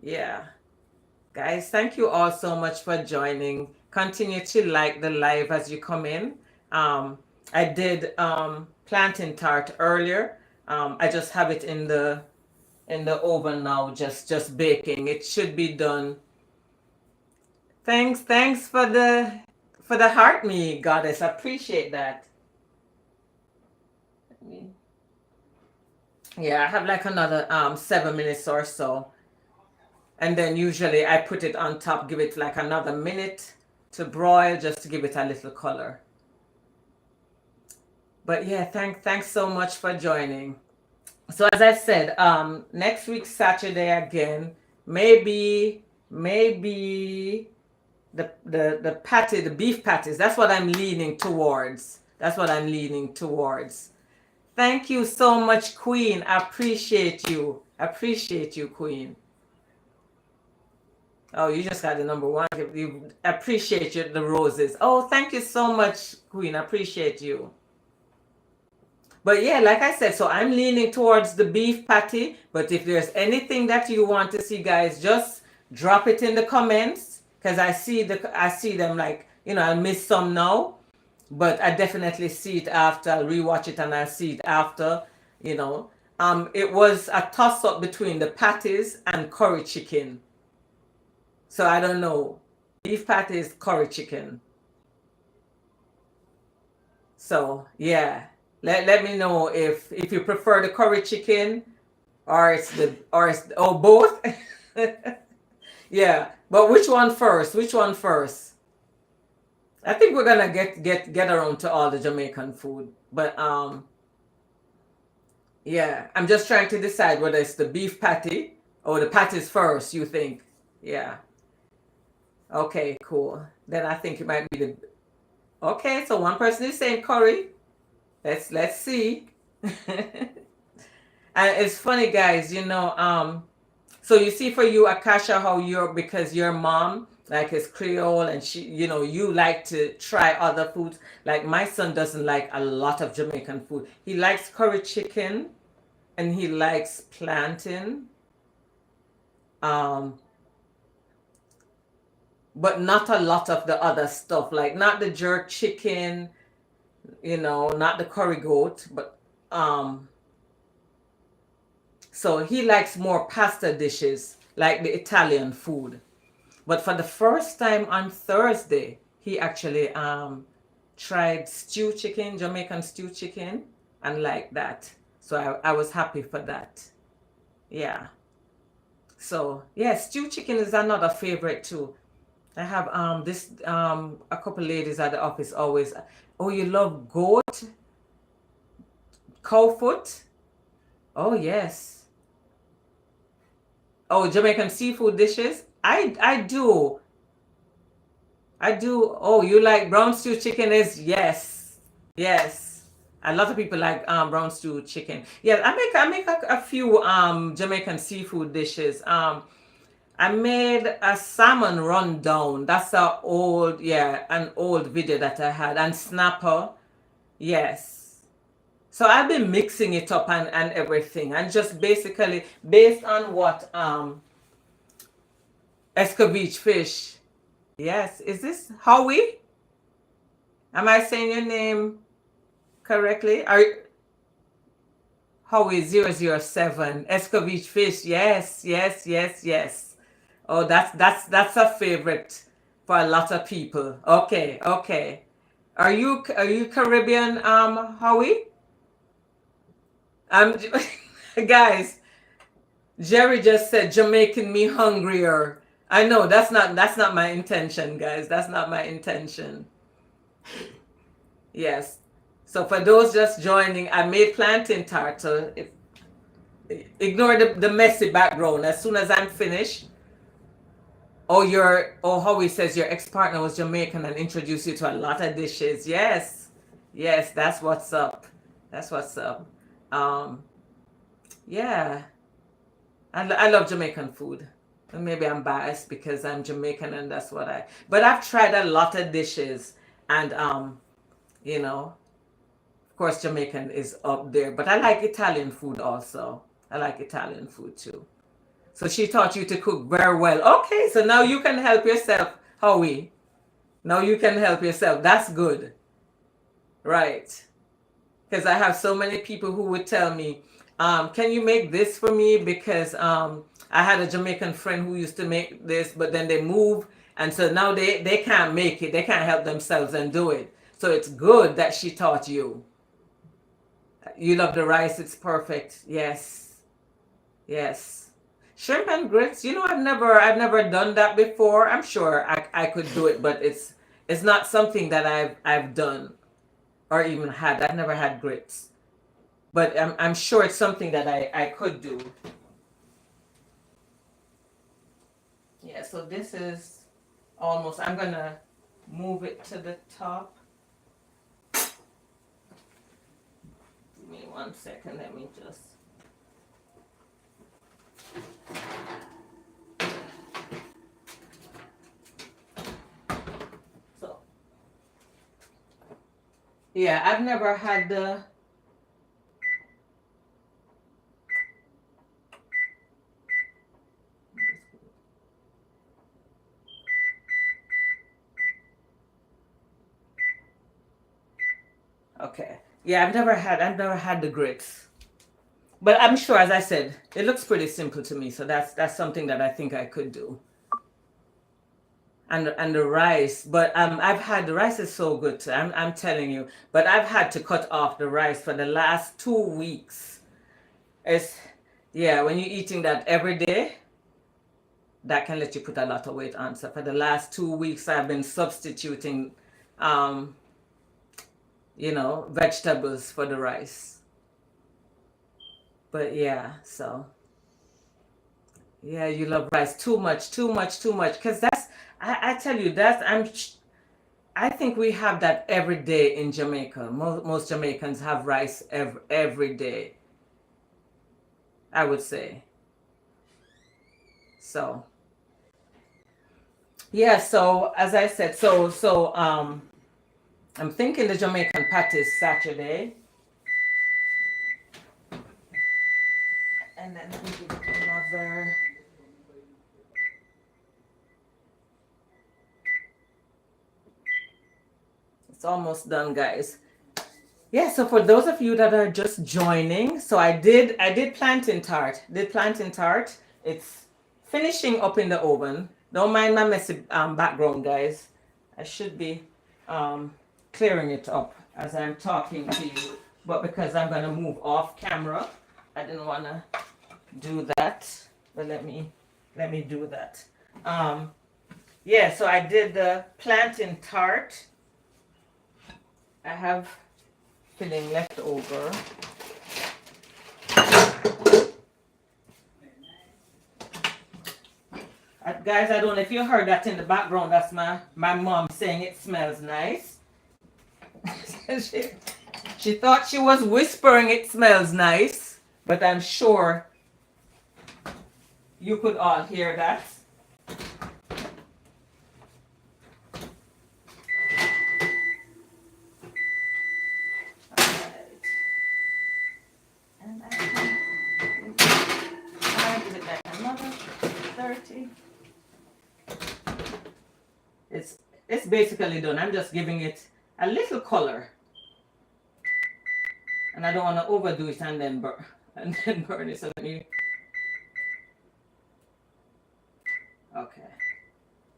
Yeah. Guys, thank you all so much for joining. Continue to like the live as you come in. I did plantain tart earlier. I just have it in the oven now, just baking. It should be done. Thanks for the heart me, goddess. I appreciate that. Yeah, I have like another 7 minutes or so. And then usually I put it on top, give it like another minute to broil just to give it a little color. But yeah, thanks so much for joining. So as I said, next week Saturday again, maybe the patty, the beef patties. That's what I'm leaning towards. That's what I'm leaning towards. Thank you so much, Queen. I appreciate you. I appreciate you, Queen. Oh, you just got the number one. You appreciate you, the roses. Oh, thank you so much, Queen. I appreciate you. But yeah, like I said, so I'm leaning towards the beef patty. But if there's anything that you want to see, guys, just drop it in the comments because I see them like I'll miss some now, but I definitely see it after. I'll rewatch it and I'll see it after. You know, it was a toss up between the patties and curry chicken. So I don't know, beef patties, curry chicken. So yeah, let me know if you prefer the curry chicken or it's oh both. Yeah, but which one first? Which one first? I think we're gonna get around to all the Jamaican food, but yeah, I'm just trying to decide whether it's the beef patty or the patties first. You think? Yeah. Okay, cool. Then I think it might be the. Okay, so one person is saying curry. Let's see. And it's funny, guys. So you see, for you, Akasha, how you're because your mom like is Creole, and she, you like to try other foods. Like my son doesn't like a lot of Jamaican food. He likes curry chicken, and he likes plantain, um, but not a lot of the other stuff. Like not the jerk chicken, not the curry goat, but um so he likes more pasta dishes like the Italian food. But for the first time on Thursday, he actually tried stew chicken, Jamaican stew chicken, and like that. So I was happy for that. Yeah. So yeah, stew chicken is another favorite too. I have this a couple ladies at the office always, oh, you love goat, cow foot? Oh yes. Oh, Jamaican seafood dishes? I do. I do. Oh, you like brown stew chicken is yes. Yes. A lot of people like brown stew chicken. Yeah, I make a few Jamaican seafood dishes. I made a salmon rundown. That's an old video that I had. And snapper. Yes. So I've been mixing it up and everything. And just basically based on what escovitch fish. Yes. Is this Howie? Am I saying your name correctly? Howie 007. Escovitch fish. Yes, yes, yes, yes. Oh, that's a favorite for a lot of people. Okay, okay. Are you Caribbean, Howie? Um, guys, Jerry just said Jamaican me hungrier. I know that's not my intention, guys. That's not my intention. Yes. So for those just joining, I made plantain tart. So ignore the messy background. As soon as I'm finished, Howie says your ex-partner was Jamaican and introduced you to a lot of dishes. Yes. Yes, that's what's up. That's what's up. Um, yeah. I love Jamaican food. And maybe I'm biased because I'm Jamaican and that's what but I've tried a lot of dishes and you know, of course Jamaican is up there, but I like Italian food also. I like Italian food too. So she taught you to cook very well. Okay, so now you can help yourself, Howie. Now you can help yourself. That's good. Right. Because I have so many people who would tell me, can you make this for me? Because I had a Jamaican friend who used to make this, but then they move. And so now they can't make it. They can't help themselves and do it. So it's good that she taught you. You love the rice. It's perfect. Yes. Yes. Shrimp and grits. You know, I've never done that before. I'm sure I could do it, but it's not something that I've done or even had. I've never had grits, but I'm sure it's something that I could do. Yeah, so this is almost, I'm gonna move it to the top. Give me 1 second, let me just. So, yeah, I've never had the, okay. Yeah, I've never had the grits. But I'm sure, as I said, it looks pretty simple to me. So that's something that I think I could do. And the rice, but I've had the rice is so good. I'm telling you, but I've had to cut off the rice for the last 2 weeks. It's yeah, when you're eating that every day, that can let you put a lot of weight on. So for the last 2 weeks, I've been substituting, um, vegetables for the rice. But yeah, so yeah, you love rice too much, too much, too much. Because I tell you, I think we have that every day in Jamaica. Most Jamaicans have rice every day, I would say. So, yeah, so as I said, I'm thinking the Jamaican patty is Saturday. And then let me give it another. It's almost done, guys. Yeah, so for those of you that are just joining, so I did plantain tart. Did plantain tart. It's finishing up in the oven. Don't mind my messy background, guys. I should be um, clearing it up as I'm talking to you, but because I'm gonna move off camera, I didn't wanna do that. But let me do that. Um, yeah, so I did the plantain tart. I have filling left over. Guys, I don't know if you heard that in the background. That's my mom saying it smells nice. she, she thought she was whispering it smells nice, but I'm sure you could all hear that. And I give it like another 30. It's basically done. I'm just giving it a little color, and I don't want to overdo it and then burn it. So let me. Okay.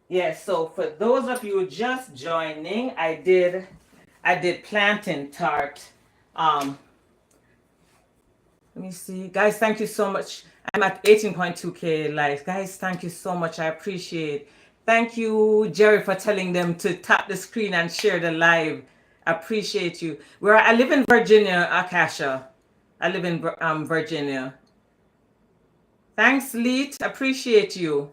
Yeah. So for those of you just joining, I did plantain tart. Um, Let me see. Guys, thank you so much. I'm at 18.2K likes. Guys, thank you so much. I appreciate. Thank you, Jerry, for telling them to tap the screen and share the live. Appreciate you. I live in Virginia, Akasha. I live in Virginia. Thanks, Leet. Appreciate you.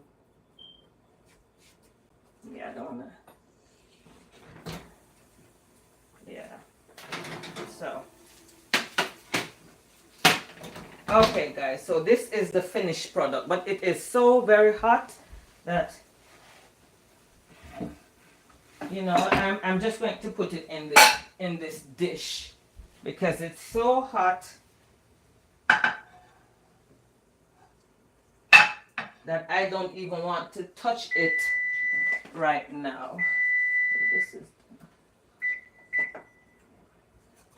Okay, guys, so this is the finished product, but it is so very hot that, you know, I'm just going to put it in this dish because it's so hot that I don't even want to touch it right now. This is,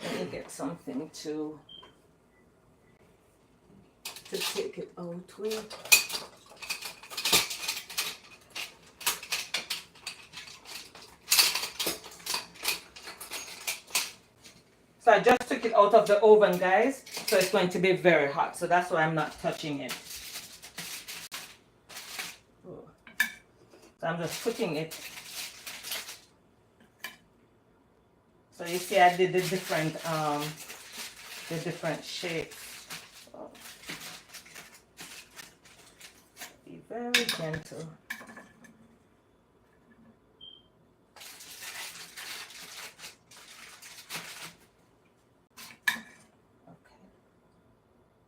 let me get something to take it out with. So I just took it out of the oven, guys. So it's going to be very hot. So that's why I'm not touching it. So I'm just putting it. So you see I did the different shapes. So be very gentle. Okay.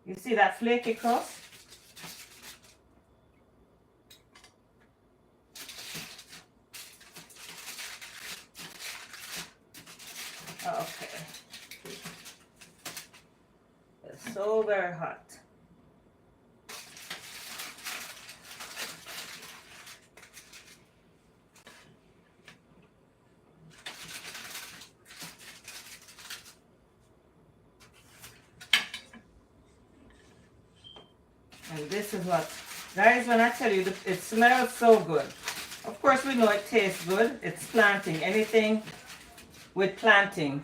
You see that flaky crust? Okay. It's so very hot. And this is what, guys, when I tell you, it smells so good. Of course, we know it tastes good. It's planting. Anything with planting.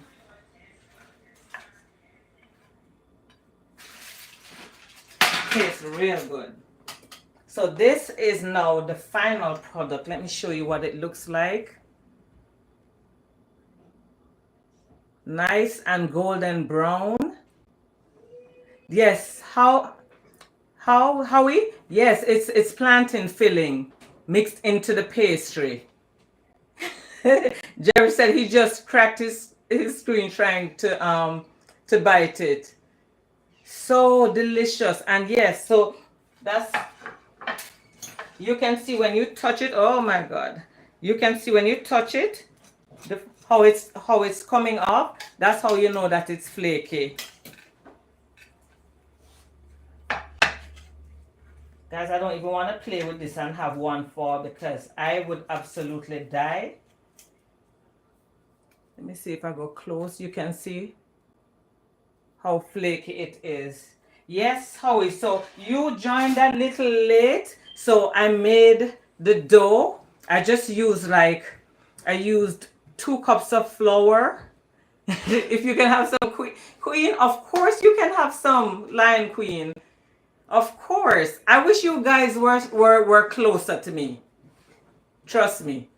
Tastes real good. So this is now the final product. Let me show you what it looks like. Nice and golden brown. Yes, Howie? Yes, it's plantain filling mixed into the pastry. Jerry said he just cracked his screen trying to bite it. So delicious. And yes, so that's, you can see when you touch it. Oh my God. You can see when you touch it, how it's coming off. That's how you know that it's flaky. Guys, I don't even want to play with this and have one fall because I would absolutely die. Let me see if I go close. You can see how flaky it is. Yes, Howie. So you joined a little late. So I made the dough. I just used I used 2 cups of flour. If you can have some queen, of course you can have some Lion Queen. Of course. I wish you guys were closer to me. Trust me.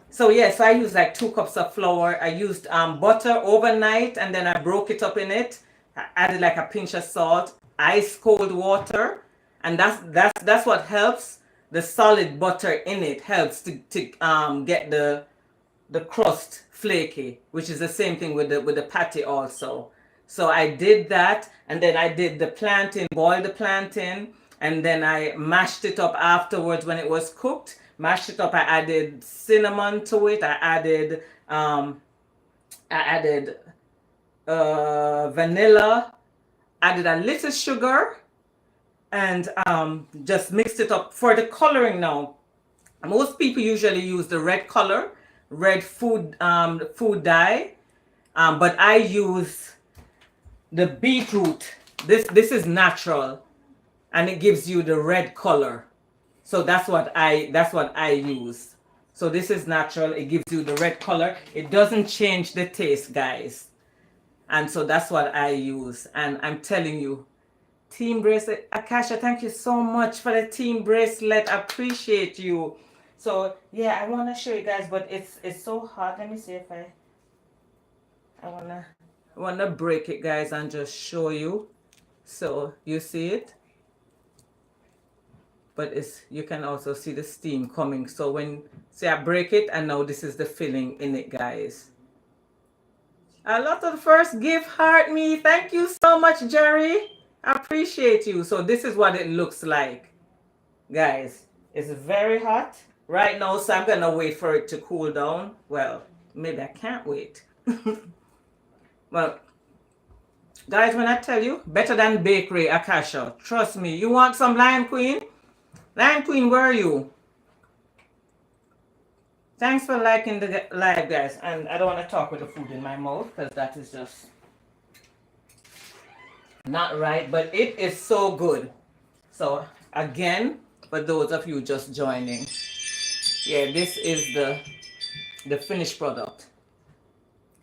So yes, I used like 2 cups of flour. I used butter overnight and then I broke it up in it. I added like a pinch of salt, ice cold water, and that's what helps. The solid butter in it helps to get the crust flaky, which is the same thing with the patty also. So I did that, and then I did the plantain, boiled the plantain, and then I mashed it up afterwards when it was cooked. Mashed it up. I added cinnamon to it. I added vanilla. Added a little sugar, and just mixed it up for the coloring. Now, most people usually use the red color, red food dye, but I use the beetroot. This is natural, and it gives you the red color. So that's what I use. So this is natural. It gives you the red color. It doesn't change the taste, guys. And so that's what I use. And I'm telling you, team bracelet, Akasha, thank you so much for the team bracelet. I appreciate you. So yeah, I want to show you guys, but it's so hot. Let me see if I wanna break it, guys, and just show you. So you see it, but you can also see the steam coming. So when see I break it, and now this is the filling in it, guys. A lot of the first gift, heart me. Thank you so much, Jerry. I appreciate you. So this is what it looks like, guys. It's very hot right now, so I'm gonna wait for it to cool down. Well, maybe I can't wait. Well, guys, when I tell you, better than bakery, Akasha. Trust me. You want some Lion Queen? Lion Queen, where are you? Thanks for liking the live, guys. And I don't want to talk with the food in my mouth because that is just not right. But it is so good. So again, for those of you just joining, yeah, this is the finished product.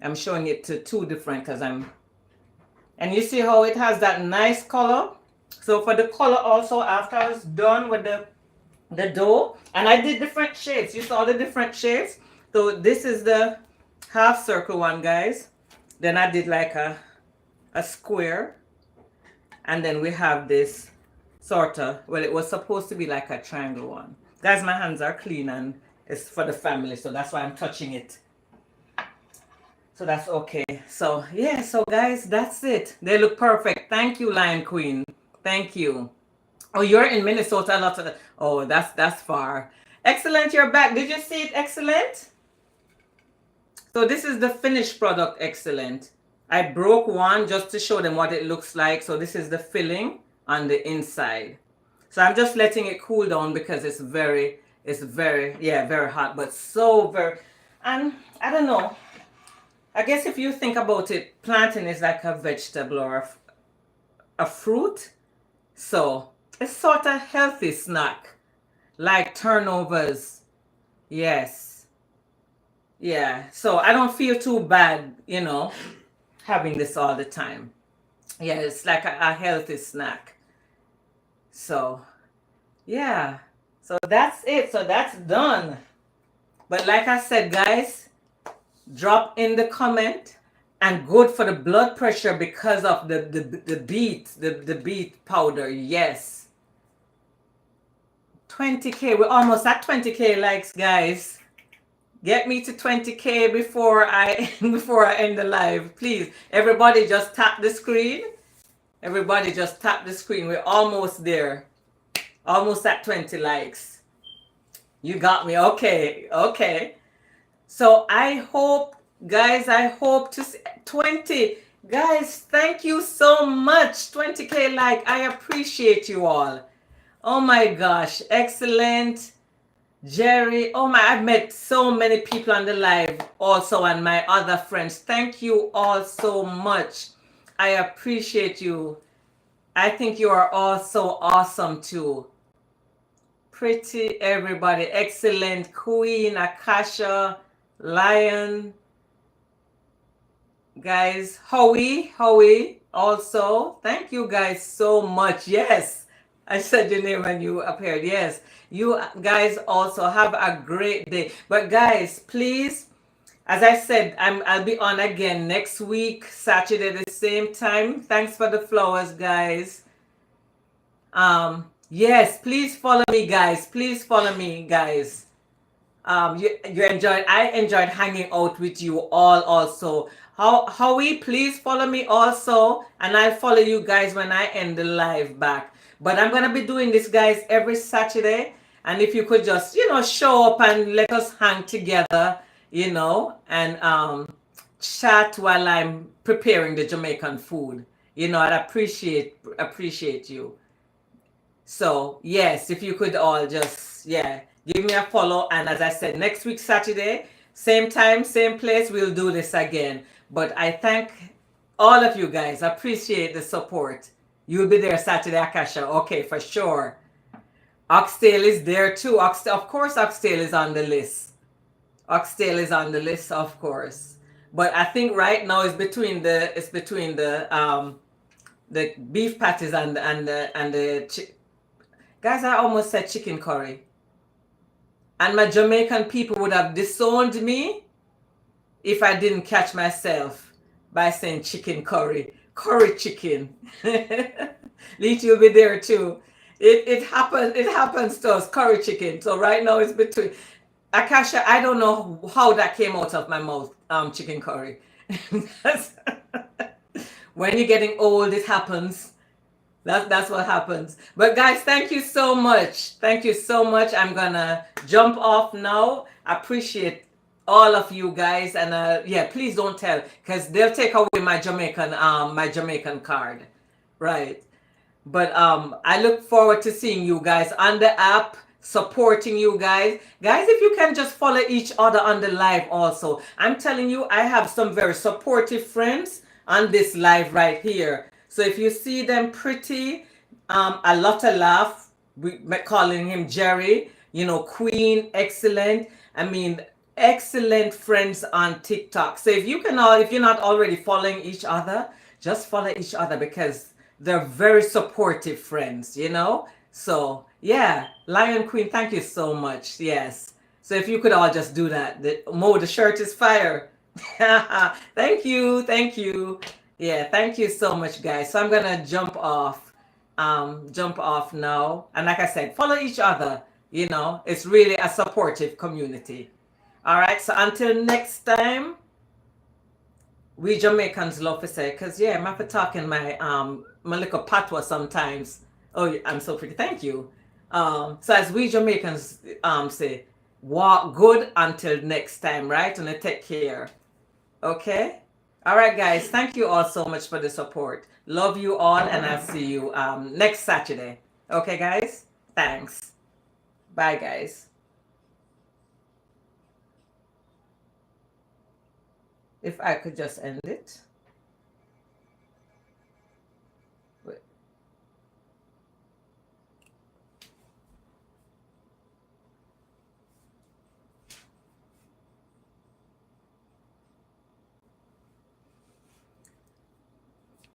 I'm showing it to two different because and you see how it has that nice color. So for the color also, after I was done with the dough, and I did different shapes. You saw the different shapes. So this is the half circle one, guys. Then I did like a square, and then we have this sort of, well, it was supposed to be like a triangle one. Guys, my hands are clean and it's for the family, so that's why I'm touching it. So that's okay. So yeah, so guys, that's it. They look perfect. Thank you, Lion Queen. Thank you. Oh, you're in Minnesota. A lot of oh, that's far. Excellent, you're back. Did you see it? Excellent. So this is the finished product. Excellent. I broke one just to show them what it looks like. So this is the filling on the inside. So I'm just letting it cool down because it's very very hot, but so very, and I don't know. I guess if you think about it, plantain is like a vegetable or a fruit. So it's sort of healthy snack, like turnovers. Yes. Yeah. So I don't feel too bad, having this all the time. Yeah, it's like a healthy snack. So, yeah. So that's it. So that's done. But like I said, guys, drop in the comment, and good for the blood pressure because of the beet powder. Yes. 20K. We're almost at 20K likes, guys. Get me to 20K before I end the live, please. Everybody just tap the screen. Everybody just tap the screen. We're almost there. Almost at 20 likes. You got me. Okay. Okay. So I hope, guys, to see 20. Guys, thank you so much. 20K like. I appreciate you all. Oh my gosh. Excellent. Jerry, oh my, I've met so many people on the live also, and my other friends. Thank you all so much. I appreciate you. I think you are all so awesome too. Pretty everybody. Excellent. Queen, Akasha, Lion. Guys, Howie also. Thank you guys so much. Yes. I said your name when you appeared. Yes. You guys also have a great day. But guys, please, as I said, I'll be on again next week, Saturday, the same time. Thanks for the flowers, guys. Yes, please follow me, guys. Please follow me, guys. I enjoyed hanging out with you all also. Howie, please follow me also, and I'll follow you guys when I end the live back. But I'm gonna be doing this, guys, every Saturday. And if you could just, show up and let us hang together, and chat while I'm preparing the Jamaican food. I'd appreciate you. So yes, if you could all just, give me a follow. And as I said, next week, Saturday, same time, same place, we'll do this again. But I thank all of you guys. Appreciate the support. You'll be there Saturday, Akasha. Okay, for sure. Oxtail is there too. Of course, Oxtail is on the list. Oxtail is on the list, of course. But I think right now it's between the beef patties and the guys. I almost said chicken curry. And my Jamaican people would have disowned me if I didn't catch myself by saying chicken curry. Curry chicken. Leach, you'll be there too. It happens to us, curry chicken. So right now it's between Akasha, I don't know how that came out of my mouth, chicken curry. When you're getting old, it happens. That's what happens. But guys, thank you so much. Thank you so much. I'm gonna jump off now. I appreciate all of you guys, and yeah, please don't tell, because they'll take away my Jamaican card, right? But I look forward to seeing you guys on the app, supporting you guys. Guys, if you can just follow each other on the live also. I'm telling you, I have some very supportive friends on this live right here. So if you see them pretty, a lot of laugh, we calling him Jerry, Queen, excellent. I mean, excellent friends on TikTok. So if you're not already following each other, just follow each other, because they're very supportive friends. So yeah, Lion Queen, thank you so much. Yes. So if you could all just do that. The shirt is fire. Thank you. Thank you. Yeah, thank you so much, guys. So I'm gonna jump off now. And like I said, follow each other. It's really a supportive community. All right. So until next time, we Jamaicans love to say, because yeah, I'm after talking my little patois sometimes. Oh, I'm so pretty. Thank you. So as we Jamaicans say, walk good until next time, right? And take care. Okay. All right, guys. Thank you all so much for the support. Love you all, and I'll see you next Saturday. Okay, guys. Thanks. Bye, guys. If I could just end it.